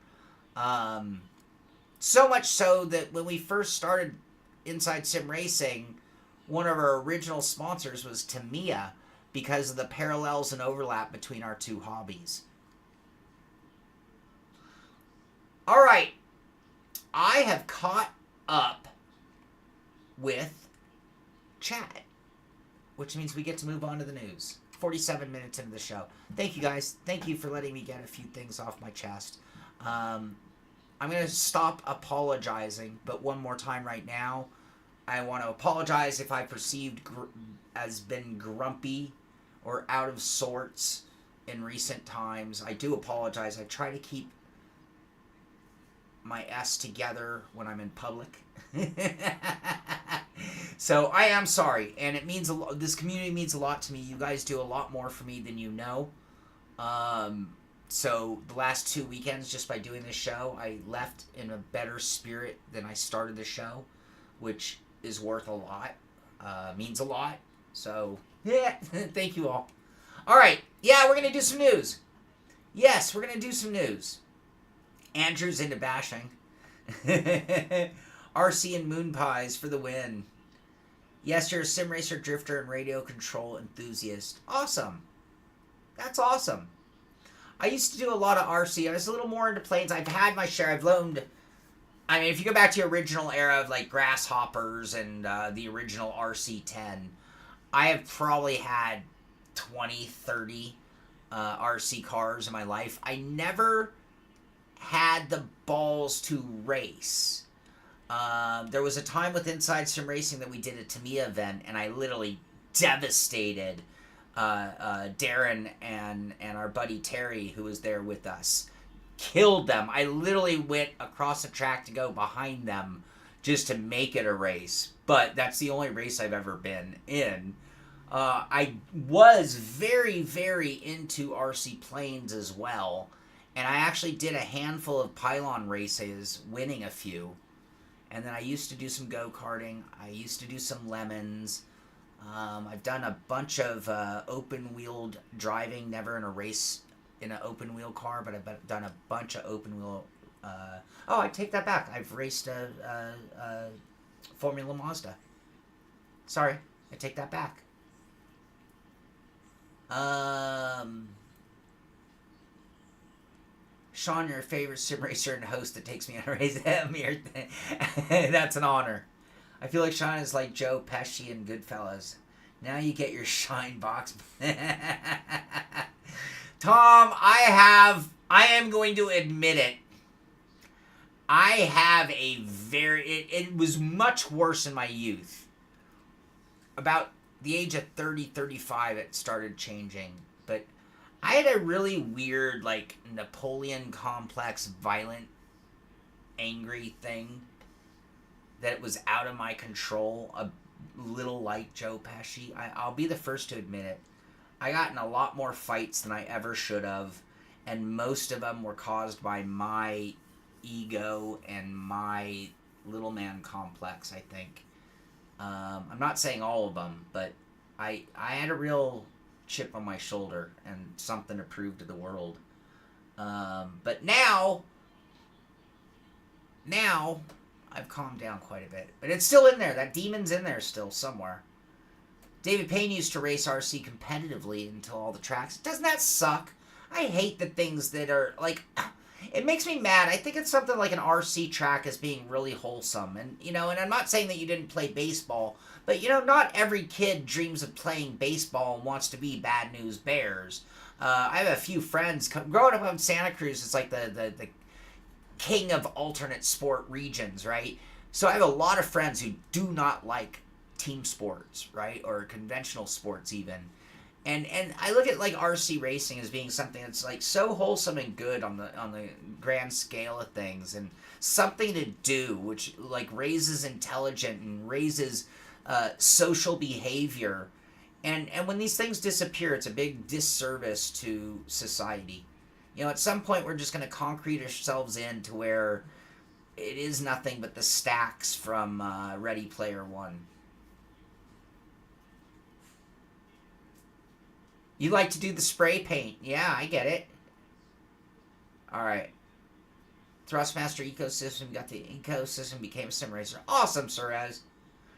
So much so that when we first started Inside Sim Racing, one of our original sponsors was Tamiya because of the parallels and overlap between our two hobbies. All right. I have caught up with chat, which means we get to move on to the news. 47 minutes into the show. Thank you, guys. Thank you for letting me get a few things off my chest. I'm going to stop apologizing, but one more time right now. I want to apologize if I perceived as been grumpy or out of sorts in recent times. I do apologize. I try to keep my S together when I'm in public. So I am sorry, and it means a lot. This community means a lot to me. You guys do a lot more for me than you know. So the last 2 weekends, just by doing this show, I left in a better spirit than I started the show, which is worth a lot, means a lot. So, yeah, thank you all. All right, yeah, we're going to do some news. Yes, we're going to do some news. Andrew's into bashing. RC and Moon Pies for the win. Yes, you're a sim racer, drifter, and radio control enthusiast. Awesome. That's awesome. I used to do a lot of RC. I was a little more into planes. I've had my share. I've loaned... I mean, if you go back to the original era of, like, Grasshoppers and the original RC-10, I have probably had 20, 30 RC cars in my life. I never had the balls to race. There was a time with Inside Sim Racing that we did a Tamiya event, and I literally devastated Darren and our buddy Terry, who was there with us. Killed them. I literally went across the track to go behind them just to make it a race. But that's the only race I've ever been in. I was very, very into RC planes as well. And I actually did a handful of pylon races, winning a few. And then I used to do some go-karting. I used to do some lemons. I've done a bunch of open-wheeled driving, never in a race in an open-wheel car, but I've done a bunch of open-wheel... I take that back. I've raced a Formula Mazda. Sorry, I take that back. Sean, your favorite sim racer and host that takes me on a race. That's an honor. I feel like Sean is like Joe Pesci in Goodfellas. Now you get your shine box. Tom, I am going to admit it. I have it was much worse in my youth. About the age of 30, 35, it started changing. But I had a really weird, like, Napoleon complex, violent, angry thing that was out of my control, a little like Joe Pesci. I'll be the first to admit it. I got in a lot more fights than I ever should have, and most of them were caused by my ego and my little man complex, I think. I'm not saying all of them, but I had a real chip on my shoulder and something to prove to the world. But now I've calmed down quite a bit. But it's still in there. That demon's in there still somewhere. David Payne used to race RC competitively until all the tracks. Doesn't that suck? I hate the things that are, like, it makes me mad. I think it's something like an RC track as being really wholesome. And, and I'm not saying that you didn't play baseball, but, not every kid dreams of playing baseball and wants to be Bad News Bears. I have a few friends. Growing up in Santa Cruz, it's like the king of alternate sport regions, right? So I have a lot of friends who do not like team sports, right? Or conventional sports even. And I look at like RC racing as being something that's like so wholesome and good on the grand scale of things, and something to do which like raises intelligence and raises social behavior. And when these things disappear, it's a big disservice to society. At some point we're just going to concrete ourselves in to where it is nothing but the stacks from Ready Player One. You like to do the spray paint. Yeah, I get it. Alright. Thrustmaster ecosystem. Got the ecosystem. Became a sim racer. Awesome, Surez.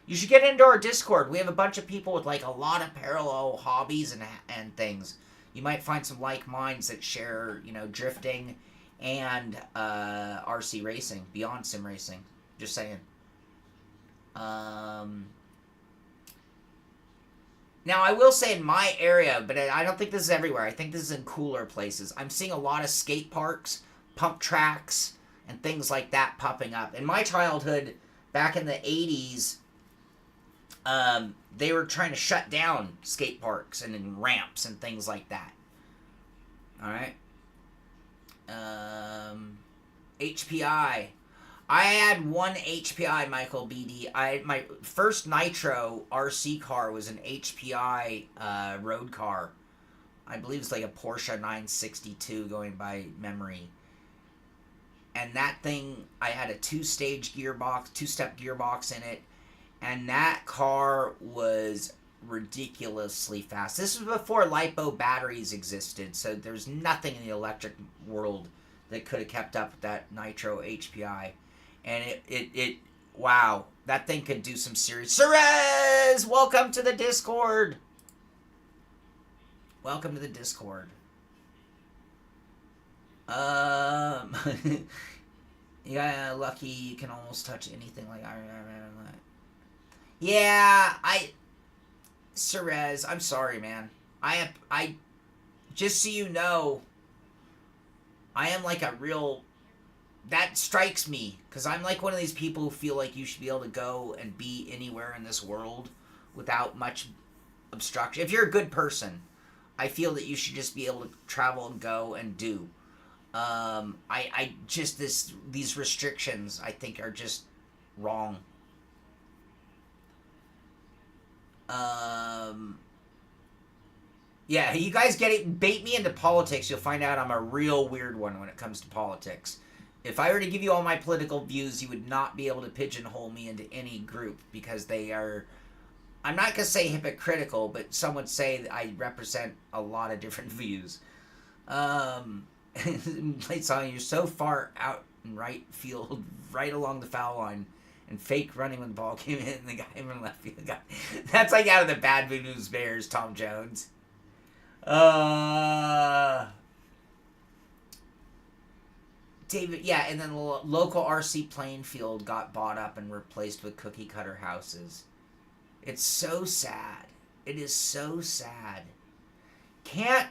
You should get into our Discord. We have a bunch of people with like a lot of parallel hobbies and things. You might find some like minds that share, drifting and RC racing. Beyond sim racing. Just saying. Now, I will say in my area, but I don't think this is everywhere. I think this is in cooler places. I'm seeing a lot of skate parks, pump tracks, and things like that popping up. In my childhood, back in the 80s, they were trying to shut down skate parks and ramps and things like that. All right? HPI. I had one HPI, Michael BD. My first Nitro RC car was an HPI road car. I believe it's like a Porsche 962 going by memory. And that thing, I had a two-step gearbox in it. And that car was ridiculously fast. This was before LiPo batteries existed, so there's nothing in the electric world that could have kept up with that Nitro HPI. And it wow, that thing could do some serious... Surez! Welcome to the Discord! Welcome to the Discord. You got lucky you can almost touch anything like... Yeah, Surez, I'm sorry, man. I just so you know, I am like a real... That strikes me, because I'm like one of these people who feel like you should be able to go and be anywhere in this world without much obstruction. If you're a good person, I feel that you should just be able to travel and go and do. I just, these restrictions, I think, are just wrong. Yeah, you guys get it. Bait me into politics, you'll find out I'm a real weird one when it comes to politics. If I were to give you all my political views, you would not be able to pigeonhole me into any group, because they are, I'm not going to say hypocritical, but some would say that I represent a lot of different views. It's on, you're so far out in right field, right along the foul line, and fake running when the ball came in, and the guy in left field got... That's like out of the Bad News Bears, Tom Jones. David, yeah, and then the local RC playing field got bought up and replaced with cookie cutter houses. It's so sad. It is so sad. Can't,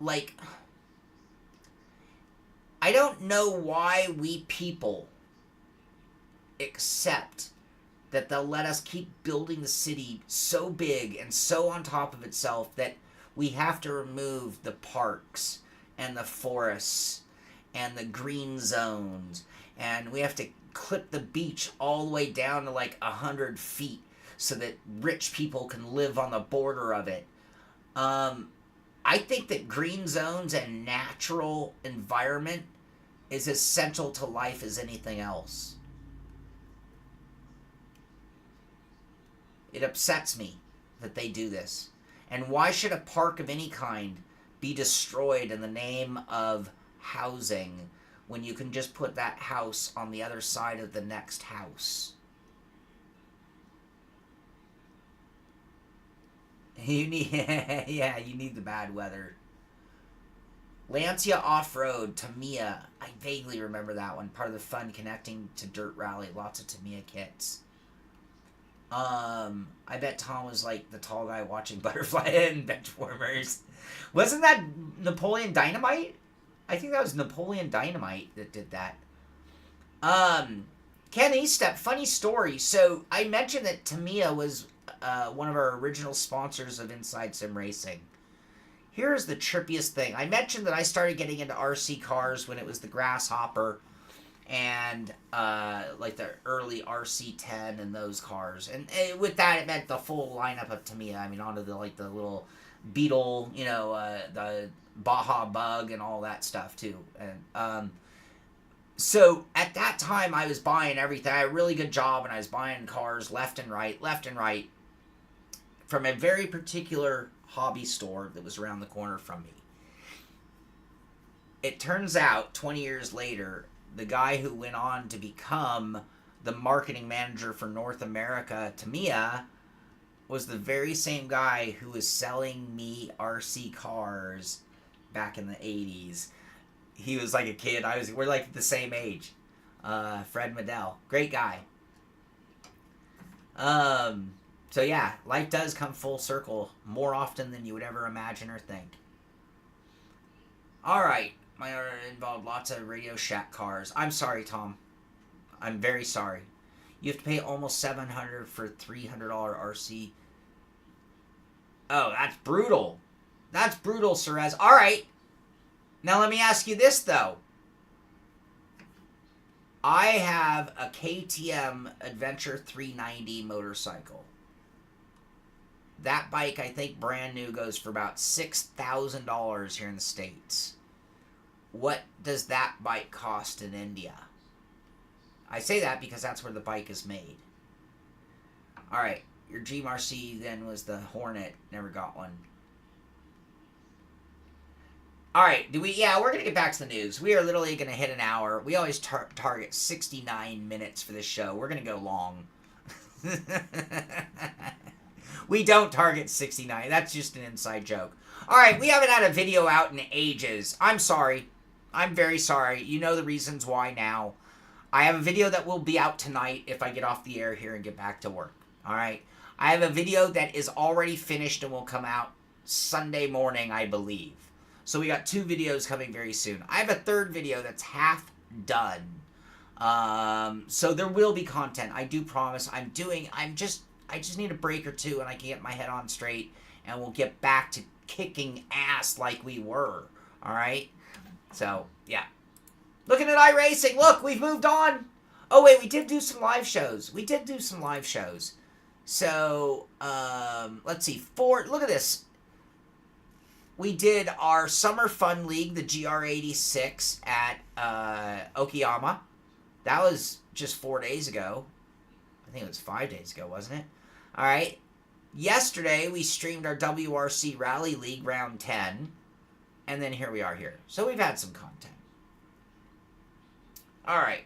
like, I don't know why we people accept that they'll let us keep building the city so big and so on top of itself that we have to remove the parks and the forests and the green zones, and we have to clip the beach all the way down to like 100 feet so that rich people can live on the border of it. I think that green zones and natural environment is as essential to life as anything else. It upsets me that they do this. And why should a park of any kind be destroyed in the name of housing when you can just put that house on the other side of the next house? You need, yeah, you need the bad weather. Lancia Off-Road, Tamiya. I vaguely remember that one. Part of the fun connecting to Dirt Rally. Lots of Tamiya kits. I bet Tom was like the tall guy watching Butterfly and Benchwarmers. Wasn't that Napoleon Dynamite? I think that was Napoleon Dynamite that did that. Ken Estep, funny story. So I mentioned that Tamiya was one of our original sponsors of Inside Sim Racing. Here's the trippiest thing. I mentioned that I started getting into RC cars when it was the Grasshopper and like the early RC10 and those cars. And with that, it meant the full lineup of Tamiya. I mean, onto the like the little Beetle, you know, the Baja Bug and all that stuff too. And so at that time, I was buying everything. I had a really good job, and I was buying cars left and right, from a very particular hobby store that was around the corner from me. It turns out, 20 years later, the guy who went on to become the marketing manager for North America, Tamiya, was the very same guy who was selling me RC cars back in the 80s. He was like a kid. We're like the same age. Fred Medell. Great guy. So yeah, life does come full circle more often than you would ever imagine or think. Alright. My order involved lots of Radio Shack cars. I'm sorry, Tom. I'm very sorry. You have to pay almost $700 for $300 RC. Oh, that's brutal. That's brutal, Cerez. Alright. Now let me ask you this, though. I have a KTM Adventure 390 motorcycle. That bike, I think, brand new, goes for about $6,000 here in the States. What does that bike cost in India? I say that because that's where the bike is made. Alright, your GMRC then was the Hornet. Never got one. Alright, yeah, we're going to get back to the news. We are literally going to hit an hour. We always target 69 minutes for this show. We're going to go long. We don't target 69. That's just an inside joke. Alright, we haven't had a video out in ages. I'm sorry. I'm very sorry. You know the reasons why now. I have a video that will be out tonight if I get off the air here and get back to work. Alright? I have a video that is already finished and will come out Sunday morning, I believe. So we got 2 videos coming very soon. I have a third video that's half done. So there will be content. I do promise. I just need a break or two and I can get my head on straight and we'll get back to kicking ass like we were. Alright? So, yeah. Looking at iRacing. Look, we've moved on. Oh, wait, we did do some live shows. So, let's see. Look at this. We did our Summer Fun League, the GR86 at Okayama. That was just 4 days ago. I think it was 5 days ago, wasn't it? All right. Yesterday, we streamed our WRC Rally League Round 10. And then here we are here. So we've had some content. All right.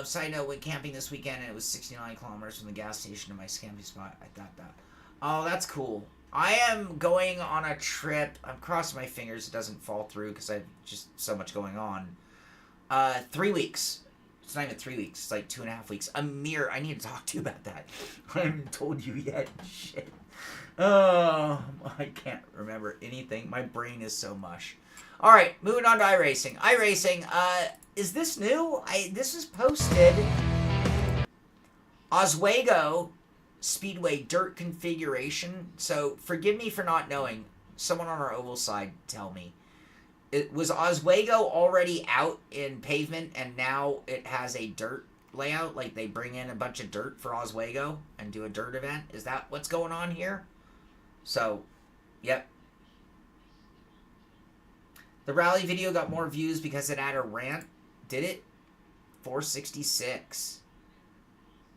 Side note, went camping this weekend, and it was 69 kilometers from the gas station to my camping spot. I thought that. Oh, that's cool. I am going on a trip. I'm crossing my fingers it doesn't fall through because I have just so much going on. 3 weeks. It's not even 3 weeks. It's like 2.5 weeks. Amir, I need to talk to you about that. I haven't told you yet. Shit. Oh, I can't remember anything. My brain is so mush. All right, moving on to iRacing. iRacing, is this new? This was posted. Oswego Speedway dirt configuration. So forgive me for not knowing. Someone on our oval side tell me. Was Oswego already out in pavement and now it has a dirt layout? Like they bring in a bunch of dirt for Oswego and do a dirt event? Is that what's going on here? So, yep. The rally video got more views because it had a rant. Did it? 466.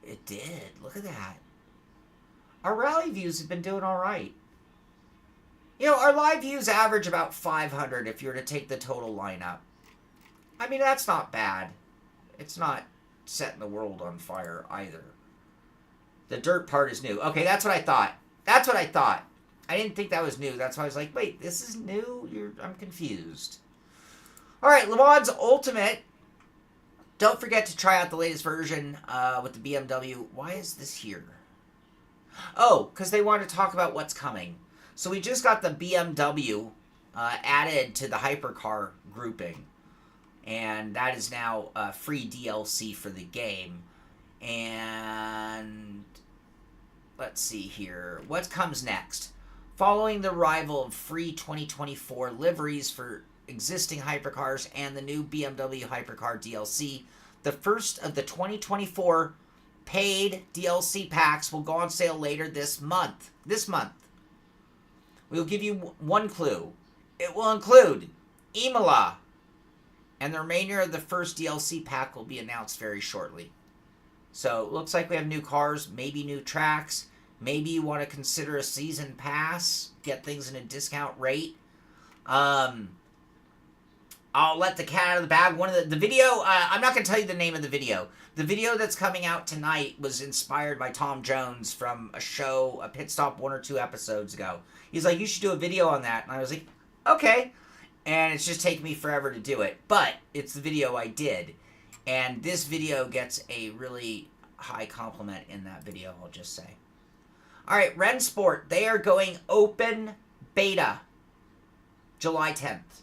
It did. Look at that. Our rally views have been doing all right. You know, our live views average about 500 if you were to take the total lineup. I mean, that's not bad. It's not setting the world on fire either. The dirt part is new. Okay, that's what I thought. That's what I thought. I didn't think that was new. That's why I was like, wait, this is new? I'm confused. All right, Le Mans Ultimate. Don't forget to try out the latest version with the BMW. Why is this here? Oh, because they want to talk about what's coming. So we just got the BMW added to the hypercar grouping. And that is now free DLC for the game. And let's see here. What comes next? Following the arrival of free 2024 liveries for existing hypercars and the new BMW hypercar DLC, the first of the 2024 paid DLC packs will go on sale later this month. We'll give you one clue. It will include Imola, and the remainder of the first DLC pack will be announced very shortly. So it looks like we have new cars, maybe new tracks. Maybe you want to consider a season pass, get things in a discount rate. I'll let the cat out of the bag. One of the video, I'm not going to tell you the name of the video. The video that's coming out tonight was inspired by Tom Jones from a show, a Pitstop 1 or 2 episodes ago. He's like, you should do a video on that. And I was like, okay. And it's just taken me forever to do it. But it's the video I did. And this video gets a really high compliment in that video, I'll just say. All right, Rensport, they are going open beta July 10th.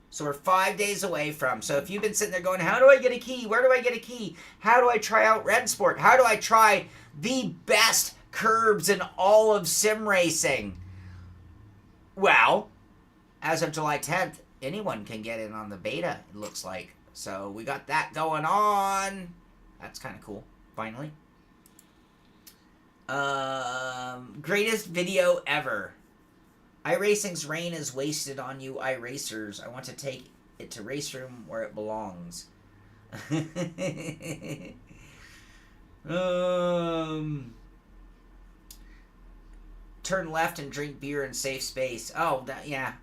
So we're 5 days away from. So if you've been sitting there going, how do I get a key? Where do I get a key? How do I try out Rensport? How do I try the best curbs in all of sim racing? Well, as of July 10th, anyone can get in on the beta, it looks like. So we got that going on. That's kind of cool, finally. Greatest video ever. iRacing's rain is wasted on you iRacers. I want to take it to race room where it belongs. Turn left and drink beer in safe space. Oh, that, yeah.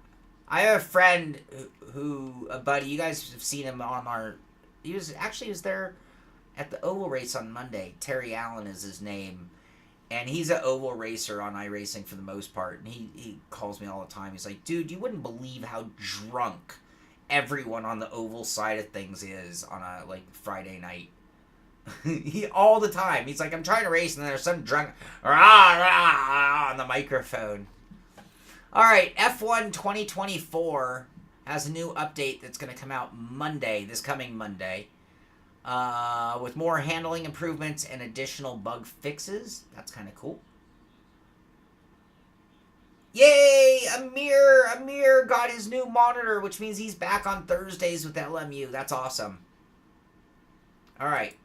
I have a friend a buddy, you guys have seen him on our, he was there at the oval race on Monday. Terry Allen is his name. And he's an oval racer on iRacing for the most part. And he calls me all the time. He's like, dude, you wouldn't believe how drunk everyone on the oval side of things is on a, Friday night. All the time. He's like, I'm trying to race, and there's some drunk rah, rah, on the microphone. All right, F1 2024 has a new update that's going to come out Monday, this coming Monday. With more handling improvements and additional bug fixes. That's kind of cool. Yay! Amir got his new monitor, which means he's back on Thursdays with LMU. That's awesome. All right.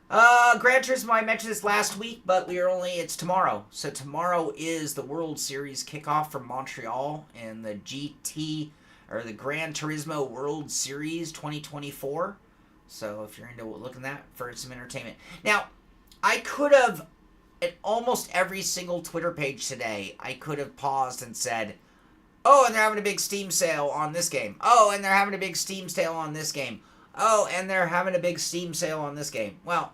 Gran Turismo, I mentioned this last week, but it's tomorrow. So tomorrow is the World Series kickoff from Montreal in the the Gran Turismo World Series 2024. So if you're into looking that for some entertainment. Now, I could have, at almost every single Twitter page today, I could have paused and said, oh, and they're having a big Steam sale on this game. Oh, and they're having a big Steam sale on this game. Oh, and they're having a big Steam sale on this game. Well,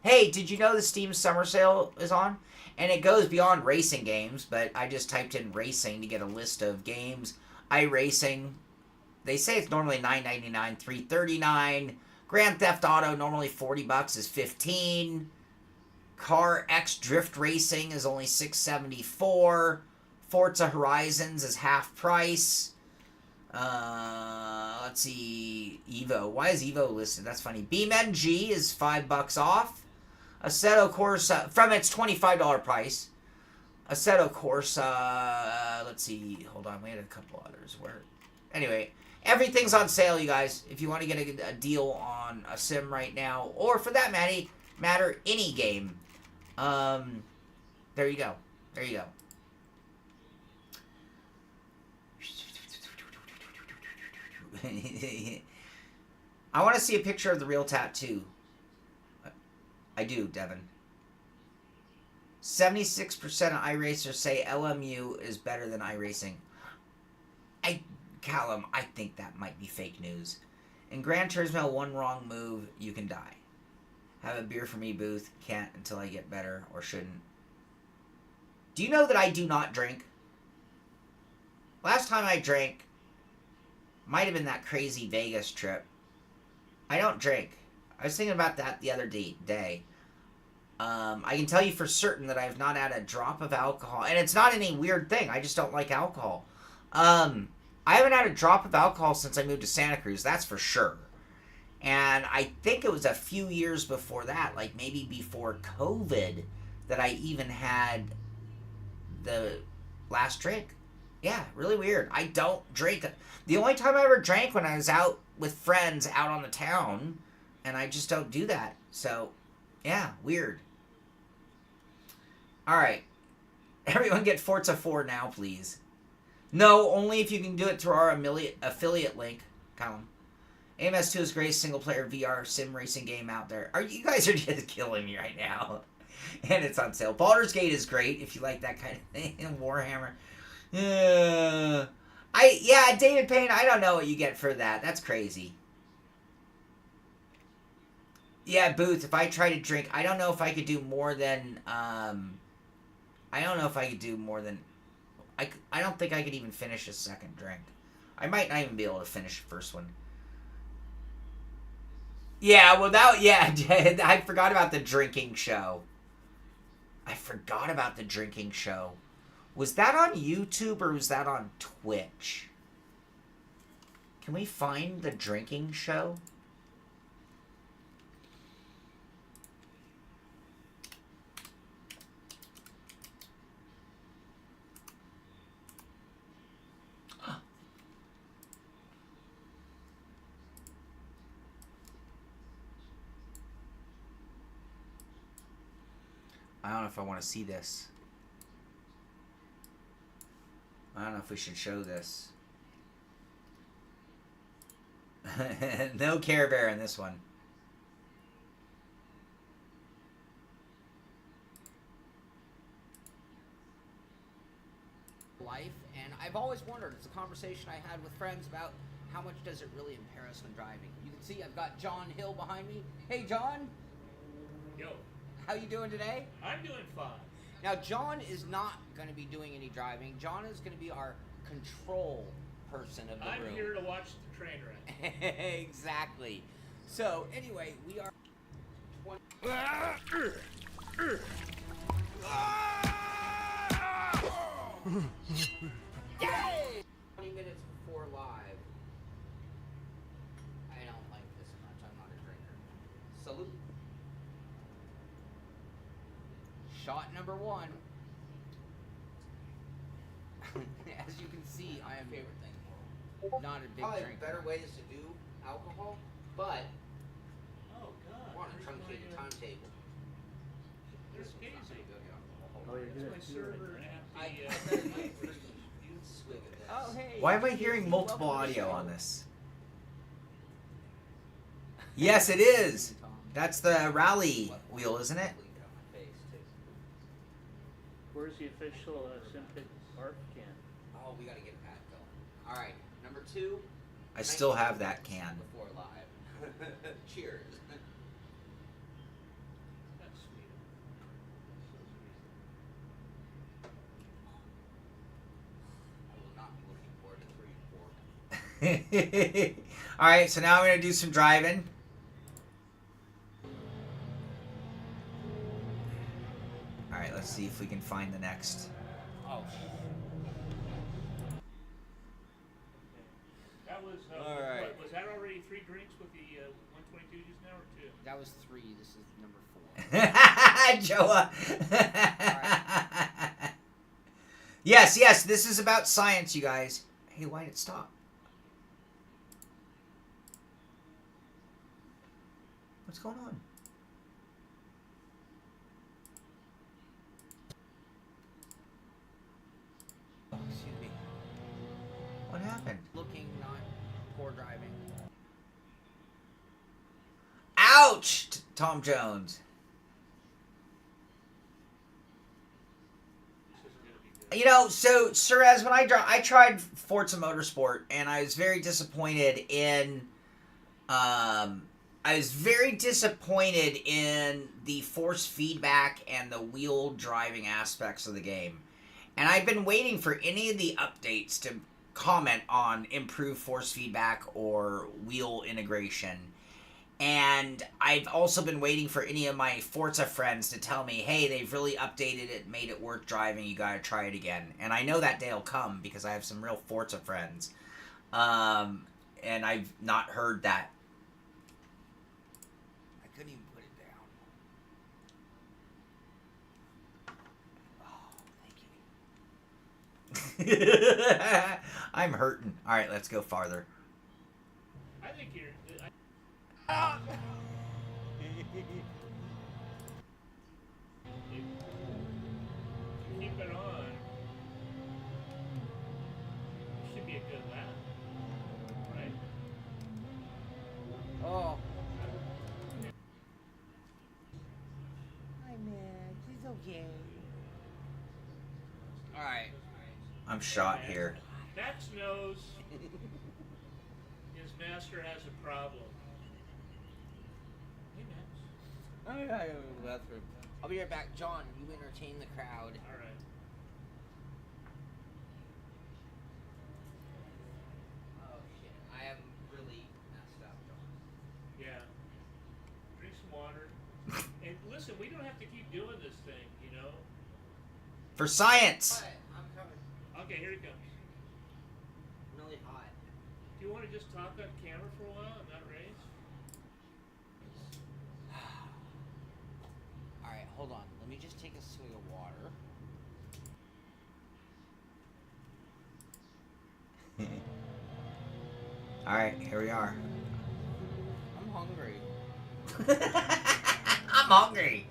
Hey, did you know the Steam Summer Sale is on? And it goes beyond racing games, but I just typed in racing to get a list of games. iRacing. They say it's normally $9.99, $3.39. Grand Theft Auto, normally $40 is $15. Car X Drift Racing is only $6.74. Forza Horizons is half price. Let's see. Evo. Why is Evo listed? That's funny. BeamNG is $5 off. Assetto Corsa from its $25 price. Assetto Corsa. Let's see. Hold on. We had a couple others. Where? Anyway, everything's on sale, you guys. If you want to get a deal on a sim right now, or for that matter, any game. There you go. There you go. I want to see a picture of the real tattoo. I do, Devin. 76% of iRacers say LMU is better than iRacing. Callum, I think that might be fake news. In Gran Turismo, one wrong move, you can die. Have a beer for me, Booth. Can't until I get better, or shouldn't. Do you know that I do not drink? Last time I drank might have been that crazy Vegas trip. I don't drink. I was thinking about that the other day. I can tell you for certain that I have not had a drop of alcohol. And it's not any weird thing. I just don't like alcohol. I haven't had a drop of alcohol since I moved to Santa Cruz. That's for sure. And I think it was a few years before that, like maybe before COVID, that I even had the last drink. Yeah, really weird. I don't drink. The only time I ever drank when I was out with friends out on the town, and I just don't do that. So, yeah, weird. All right. Everyone get Forza 4 now, please. No, only if you can do it through our affiliate link. Column. AMS2 is the greatest single-player VR sim racing game out there. You guys are just killing me right now. And it's on sale. Baldur's Gate is great if you like that kind of thing. Warhammer. Yeah, David Payne, I don't know what you get for that. That's crazy. Yeah, Booth, if I try to drink, I don't know if I could do more than, I don't know if I could do more than, I don't think I could even finish a second drink. I might not even be able to finish the first one. Yeah, well, I forgot about the drinking show. Was that on YouTube or was that on Twitch? Can we find the drinking show? I don't know if I want to see this. I don't know if we should show this. No Care Bear in this one. Life, and I've always wondered, it's a conversation I had with friends about how much does it really impair us when driving. You can see I've got John Hill behind me. Hey, John. Yo. How you doing today? I'm doing fine. Now, John is not going to be doing any driving. John is going to be our control person of the room. I'm here to watch the train wreck. Exactly. So, anyway, we are 20 minutes before live. I don't like this much. I'm not a drinker. Salute. Shot number 1. As you can see, I am favorite thing in the world. Not a big Probably drinker. better ways to do alcohol, but Oh, God. I want to truncate the timetable. There's This one's not Casey. gonna go down. Oh, you're That's good. my server at I the, swig of this. Oh, hey. Why am I hearing multiple Welcome to the audio show. on this? Yes, it is. That's the rally wheel, isn't it? Where's the official Simpic barf can? Oh, we gotta get that going. Alright, number 2. I still have that can. Before live. Cheers. Alright, so now I'm going to do some driving. Alright, let's see if we can find the next. Oh, That was, All right. what, was that already 3 drinks with the 122 just now, or 2? that was 3. This is number 4. Joa. Yes, this is about science, you guys. Hey, why did it stop? What's going on? Oh, excuse me. What happened? Looking, not poor driving. Ouch! Tom Jones. This isn't going to be good. You know, so Surez, when I tried Forza Motorsport, and I was very disappointed in, the force feedback and the wheel driving aspects of the game, and I've been waiting for any of the updates to comment on improved force feedback or wheel integration. And I've also been waiting for any of my Forza friends to tell me, hey, they've really updated it, made it worth driving, you gotta try it again. And I know that day will come because I have some real Forza friends. And I've not heard that. I couldn't even put it down. Oh, thank you. I'm hurting. Alright, let's go farther. I think you're... Keep it on. Should be a good lap. Right? Oh. Hi, Max. It's okay. Alright. I'm shot here. Max knows his master has a problem. Hey, Max. I gotta go to the bathroom. I'll be right back. John, you entertain the crowd. All right. Oh, shit. I am really messed up, John. Yeah. Drink some water. And listen, we don't have to keep doing this thing, you know? For science! But I'm coming. Okay, here he comes. Really hot. Do you want to just talk on camera for a while and not race? Alright, hold on. Let me just take a swig of water. Alright, here we are. I'm hungry. I'm hungry.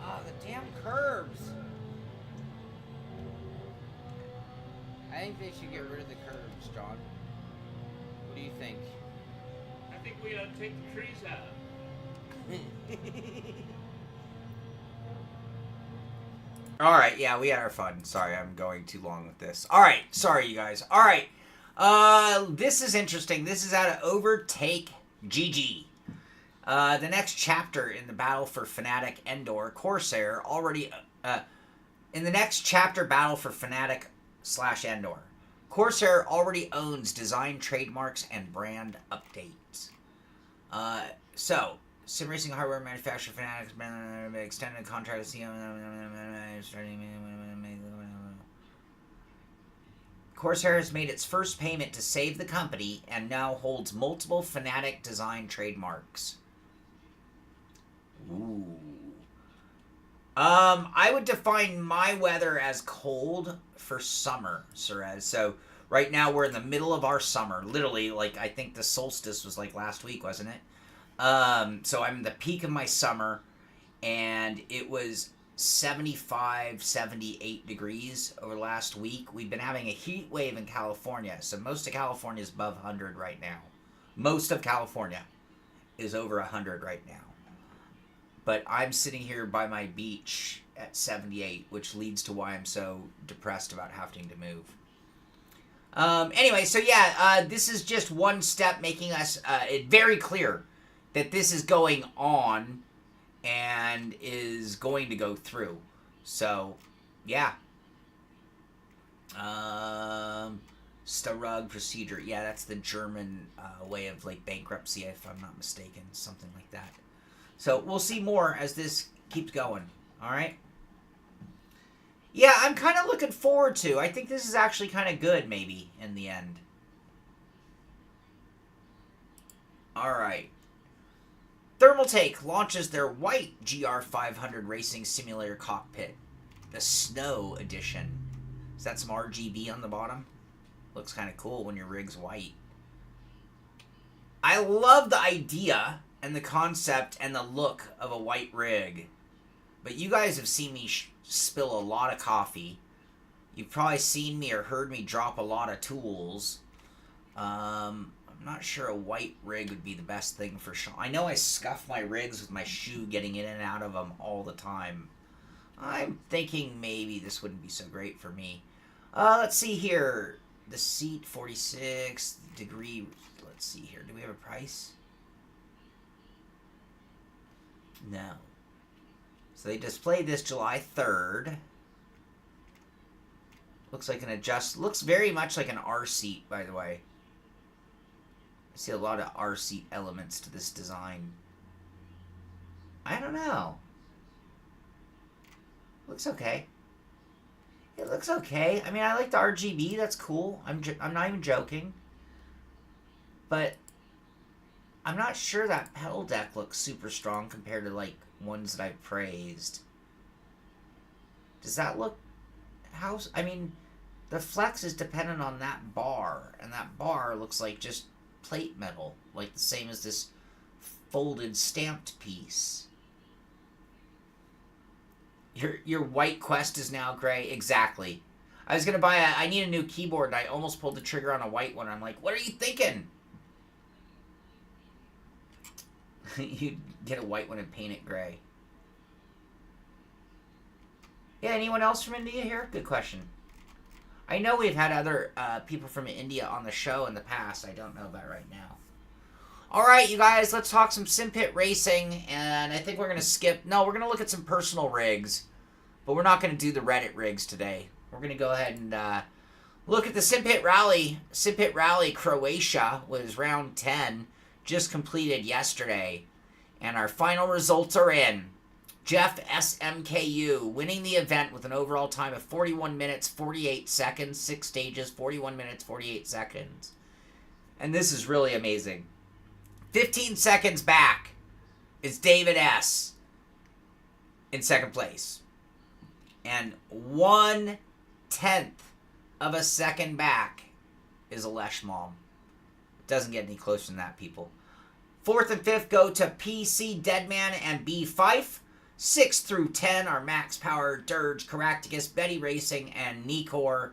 Ah, the damn curbs. I think they should get rid of the curbs, John. What do you think? I think we ought to take the trees out. Alright, yeah, we had our fun. Sorry, I'm going too long with this. Alright, sorry you guys. Alright. This is interesting. This is out of Overtake GG. The next chapter in the battle for Fnatic Endor, Corsair already... in the next chapter battle for Fnatic / Endor, Corsair already owns design, trademarks, and brand updates. So, sim racing hardware manufacturer Fanatics extended contract with Corsair has made its first payment to save the company and now holds multiple Fnatic design trademarks. Ooh. I would define my weather as cold for summer, Surez. So right now we're in the middle of our summer. Literally, like, I think the solstice was like last week, wasn't it? So I'm in the peak of my summer, and it was 75, 78 degrees over last week. We've been having a heat wave in California, so most of California is above 100 right now. Most of California is over 100 right now. But I'm sitting here by my beach at 78, which leads to why I'm so depressed about having to move. Anyway, so yeah, this is just one step making us it very clear that this is going on and is going to go through. So, yeah. Starug procedure. Yeah, that's the German way of like bankruptcy, if I'm not mistaken. Something like that. So we'll see more as this keeps going. All right. Yeah, I'm kind of looking forward to. I think this is actually kind of good, maybe, in the end. All right. Thermaltake launches their white GR500 racing simulator cockpit. The Snow Edition. Is that some RGB on the bottom? Looks kind of cool when your rig's white. I love the idea and the concept and the look of a white rig. But you guys have seen me spill a lot of coffee. You've probably seen me or heard me drop a lot of tools. I'm not sure a white rig would be the best thing for Sean. I know I scuff my rigs with my shoe getting in and out of them all the time. I'm thinking maybe this wouldn't be so great for me. Let's see here. The seat, 46 degree. Let's see here. Do we have a price? No. So they displayed this July 3rd. Looks like looks very much like an R seat, by the way. I see a lot of R seat elements to this design. I don't know. Looks okay. It looks okay. I mean, I like the RGB. That's cool. I'm not even joking. But I'm not sure that pedal deck looks super strong compared to, like, ones that I've praised. Does that look... I mean, the flex is dependent on that bar. And that bar looks like just plate metal. Like the same as this folded stamped piece. Your white Quest is now gray. Exactly. I was going to I need a new keyboard, and I almost pulled the trigger on a white one. I'm like, what are you thinking? You get a white one and paint it gray. Yeah, anyone else from India here? Good question. I know we've had other people from India on the show in the past. I don't know about right now. All right, you guys, let's talk some SimPit racing, and I think we're going to skip... No, we're going to look at some personal rigs, but we're not going to do the Reddit rigs today. We're going to go ahead and look at the SimPit Rally. SimPit Rally Croatia was round 10, just completed yesterday, and our final results are in. Jeff SMKU winning the event with an overall time of 41 minutes, 48 seconds, 6 stages, 41 minutes, 48 seconds. And this is really amazing. 15 seconds back is David S. in second place. And 1/10 of a second back is Alesh Mom. Doesn't get any closer than that, people. 4th and 5th go to PC Deadman and B Fife. 6 through 10 are Max Power, Dirge, Caractacus, Betty Racing, and Nikor.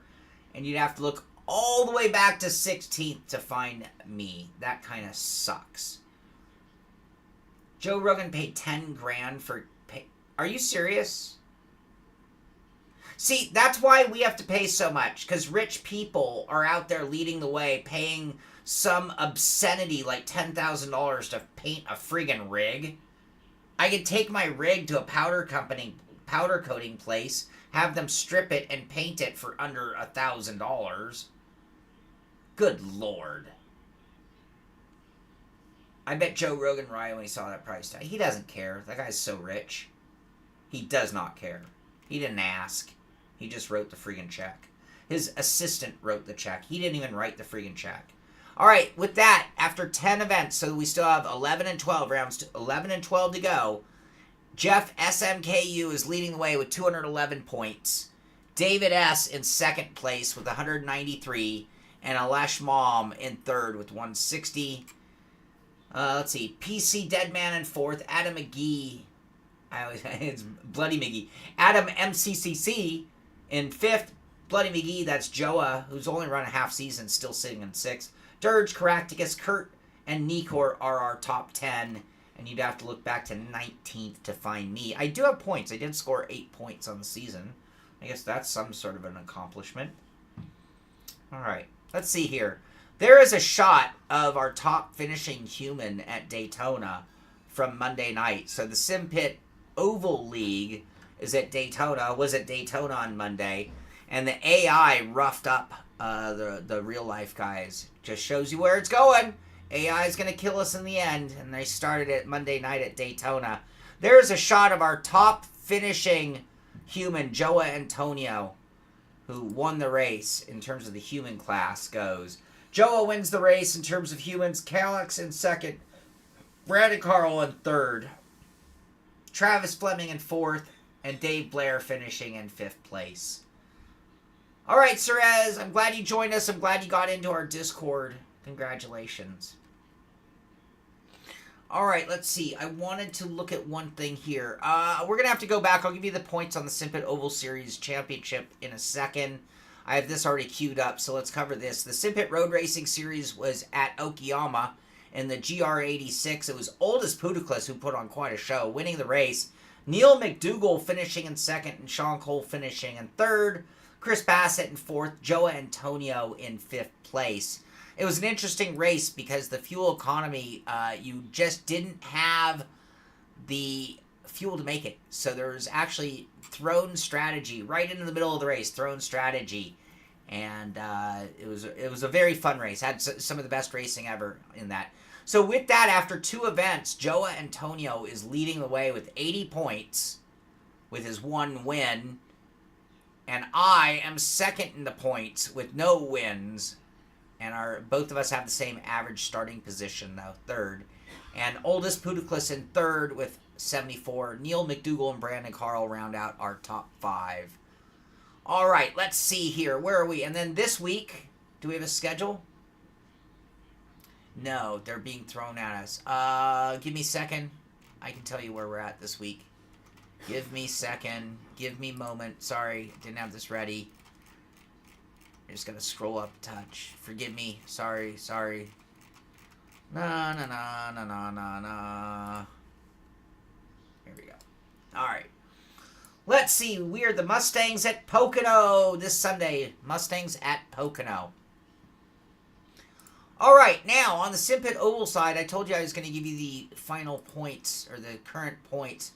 And you'd have to look all the way back to 16th to find me. That kind of sucks. Joe Rogan paid 10 grand for... Are you serious? See, that's why we have to pay so much. Because rich people are out there leading the way, paying some obscenity like $10,000 to paint a friggin' rig. I could take my rig to a powder coating place, have them strip it and paint it for under $1,000. Good Lord. I bet Joe Rogan riot when he saw that price tag. He doesn't care. That guy's so rich. He does not care. He didn't ask. He just wrote the friggin' check. His assistant wrote the check. He didn't even write the friggin' check. All right, with that, after 10 events, so we still have 11 and 12 rounds, 11 and 12 to go. Jeff SMKU is leading the way with 211 points. David S. in second place with 193. And Alesh Mom in third with 160. Let's see. PC Deadman in fourth. Adam McGee. It's Bloody McGee. Adam MCCC in fifth. Bloody McGee, that's Joa, who's only run a half season, still sitting in sixth. Dirge, Caractacus, Kurt, and Nikor are our top 10. And you'd have to look back to 19th to find me. I do have points. I did score 8 points on the season. I guess that's some sort of an accomplishment. All right. Let's see here. There is a shot of our top finishing human at Daytona from Monday night. So the SimPit Oval League was at Daytona on Monday, and the AI roughed up the real life guys. Just shows you where it's going. AI is going to kill us in the end, and they started it Monday night at Daytona. There's a shot of our top finishing human, Joa Antonio, who won the race in terms of the human class goes. Joa wins the race in terms of humans. Calix in second. Brandon Carl in third. Travis Fleming in fourth. And Dave Blair finishing in fifth place. All right, Cerez, I'm glad you joined us. I'm glad you got into our Discord. Congratulations. All right, let's see. I wanted to look at one thing here. We're going to have to go back. I'll give you the points on the Simpet Oval Series Championship in a second. I have this already queued up, so let's cover this. The Simpet Road Racing Series was at Okayama in the GR86. It was Oldest Pudiclus who put on quite a show, winning the race. Neil McDougall finishing in second, and Sean Cole finishing in third. Chris Bassett in fourth. Joa Antonio in fifth place. It was an interesting race because the fuel economy, you just didn't have the fuel to make it. So there was actually thrown strategy right into the middle of the race, thrown strategy. And it was a very fun race. Had some of the best racing ever in that. So with that, after two events, Joa Antonio is leading the way with 80 points with his one win. And I am second in the points with no wins. And both of us have the same average starting position, though, third. And Oldest Pudiclus in third with 74. Neil McDougall and Brandon Carl round out our top five. All right, let's see here. Where are we? And then this week, do we have a schedule? No, they're being thrown at us. Give me a second. I can tell you where we're at this week. Give me a second. Give me a moment. Sorry, didn't have this ready. I'm just going to scroll up a touch. Forgive me. Sorry. No. Here we go. All right. Let's see. We are the Mustangs at Pocono this Sunday. Mustangs at Pocono. All right. Now, on the Simpet Oval side, I told you I was going to give you the final points, or the current points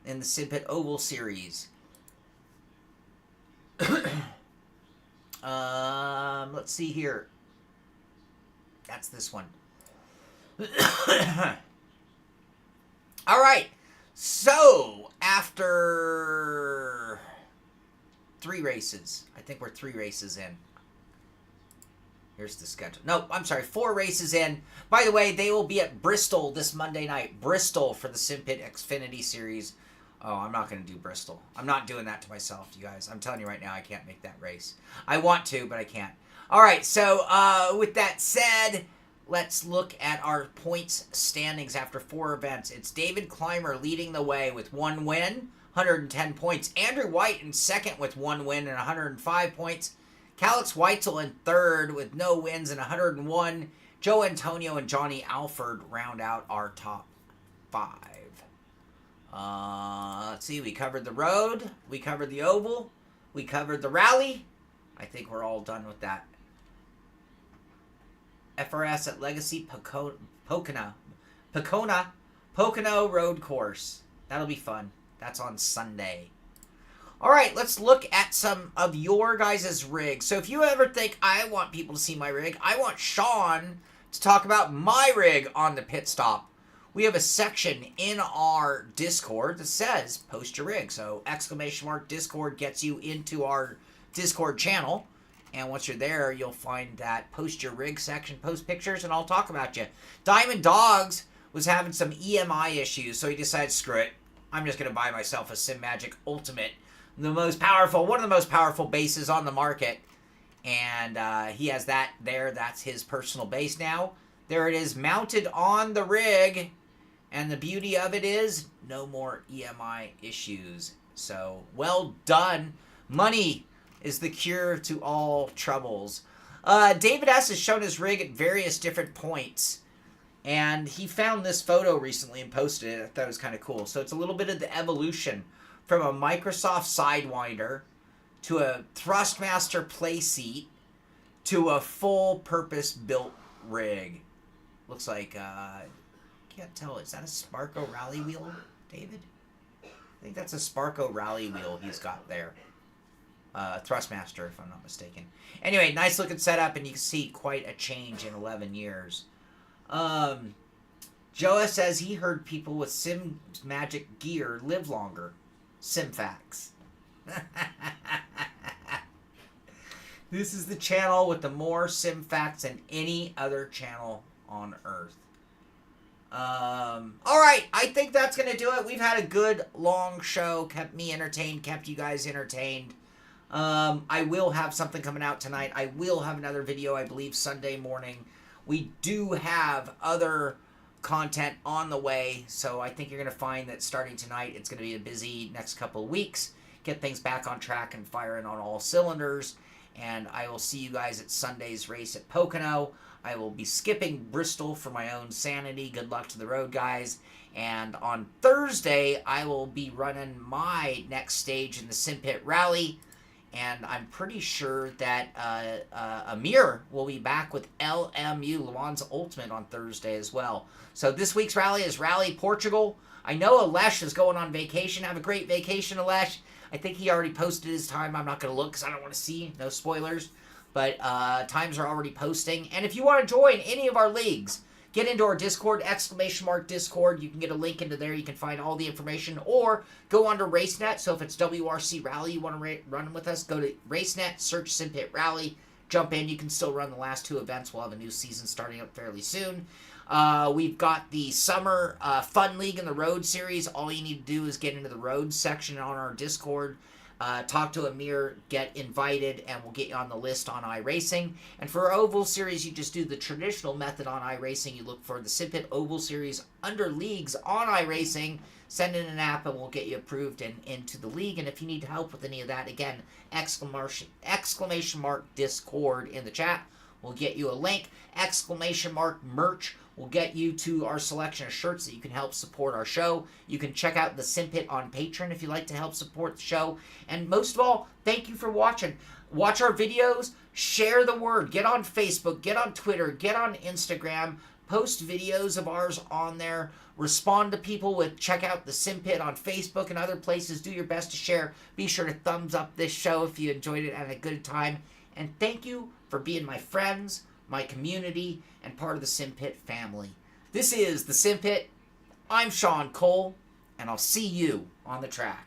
in the Simpet Oval Series. Let's see here. That's this one. All right. So, after 3 races, I think we're 3 races in. Here's the schedule. No, I'm sorry, 4 races in. By the way, they will be at Bristol this Monday night. Bristol for the Simpet Xfinity Series. Oh, I'm not going to do Bristol. I'm not doing that to myself, you guys. I'm telling you right now, I can't make that race. I want to, but I can't. All right, so with that said, let's look at our points standings after 4 events. It's David Clymer leading the way with 1 win, 110 points. Andrew White in second with 1 win and 105 points. Calix Weitzel in third with no wins and 101. Joe Antonio and Johnny Alford round out our top 5. Let's see, we covered the road, we covered the oval, we covered the rally. I think we're all done with that. FRS at Legacy Pocono Road Course. That'll be fun. That's on Sunday. All right, let's look at some of your guys' rigs. So if you ever think, I want people to see my rig, I want Sean to talk about my rig on the pit stop. We have a section in our Discord that says, post your rig. So, !Discord gets you into our Discord channel. And once you're there, you'll find that post your rig section, post pictures, and I'll talk about you. Diamond Dogs was having some EMI issues, so he decided, screw it. I'm just going to buy myself a SimMagic Ultimate. One of the most powerful bases on the market. And he has that there. That's his personal base now. There it is, mounted on the rig. And the beauty of it is, no more EMI issues. So, well done. Money is the cure to all troubles. David S. has shown his rig at various different points. And he found this photo recently and posted it. I thought it was kind of cool. So, it's a little bit of the evolution from a Microsoft Sidewinder to a Thrustmaster playseat to a full-purpose built rig. Looks like... can't tell. Is that a Sparco rally wheel, David? I think that's a Sparco rally wheel he's got there. Thrustmaster, if I'm not mistaken. Anyway, nice looking setup, and you can see quite a change in 11 years. Joa says he heard people with Sim Magic gear live longer. Simfax. This is the channel with the more Simfax than any other channel on Earth. Alright, I think that's going to do it. We've had a good, long show. Kept me entertained, kept you guys entertained. I will have something coming out tonight. I will have another video, I believe, Sunday morning. We do have other content on the way, so I think you're going to find that starting tonight, it's going to be a busy next couple of weeks. Get things back on track and firing on all cylinders. And I will see you guys at Sunday's race at Pocono. I will be skipping Bristol for my own sanity. Good luck to the road, guys. And on Thursday, I will be running my next stage in the Simpit Rally. And I'm pretty sure that Amir will be back with LMU, Le Mans Ultimate, on Thursday as well. So this week's rally is Rally Portugal. I know Alesh is going on vacation. Have a great vacation, Alesh. I think he already posted his time. I'm not going to look because I don't want to see. No spoilers. But times are already posting. And if you want to join any of our leagues, get into our Discord, !Discord. You can get a link into there. You can find all the information. Or go onto RaceNet. So if it's WRC Rally you want to run with us, go to RaceNet, search Simpit Rally, jump in. You can still run the last 2 events. We'll have a new season starting up fairly soon. We've got the Summer Fun League and the Road Series. All you need to do is get into the Road section on our Discord. Talk to Amir, get invited, and we'll get you on the list on iRacing. And for Oval Series, you just do the traditional method on iRacing. You look for the Simpit Oval Series under Leagues on iRacing, send in an app, and we'll get you approved and into the league. And if you need help with any of that, again, exclamation mark Discord in the chat. We'll get you a link. Exclamation mark merch. We'll get you to our selection of shirts that you can help support our show. You can check out the Simpit on Patreon if you'd like to help support the show. And most of all, thank you for watching. Watch our videos. Share the word. Get on Facebook. Get on Twitter. Get on Instagram. Post videos of ours on there. Respond to people with check out the Simpit on Facebook and other places. Do your best to share. Be sure to thumbs up this show if you enjoyed it and had a good time. And thank you for being my friends, my community, and part of the Simpit family. This is the Simpit. I'm Sean Cole, and I'll see you on the track.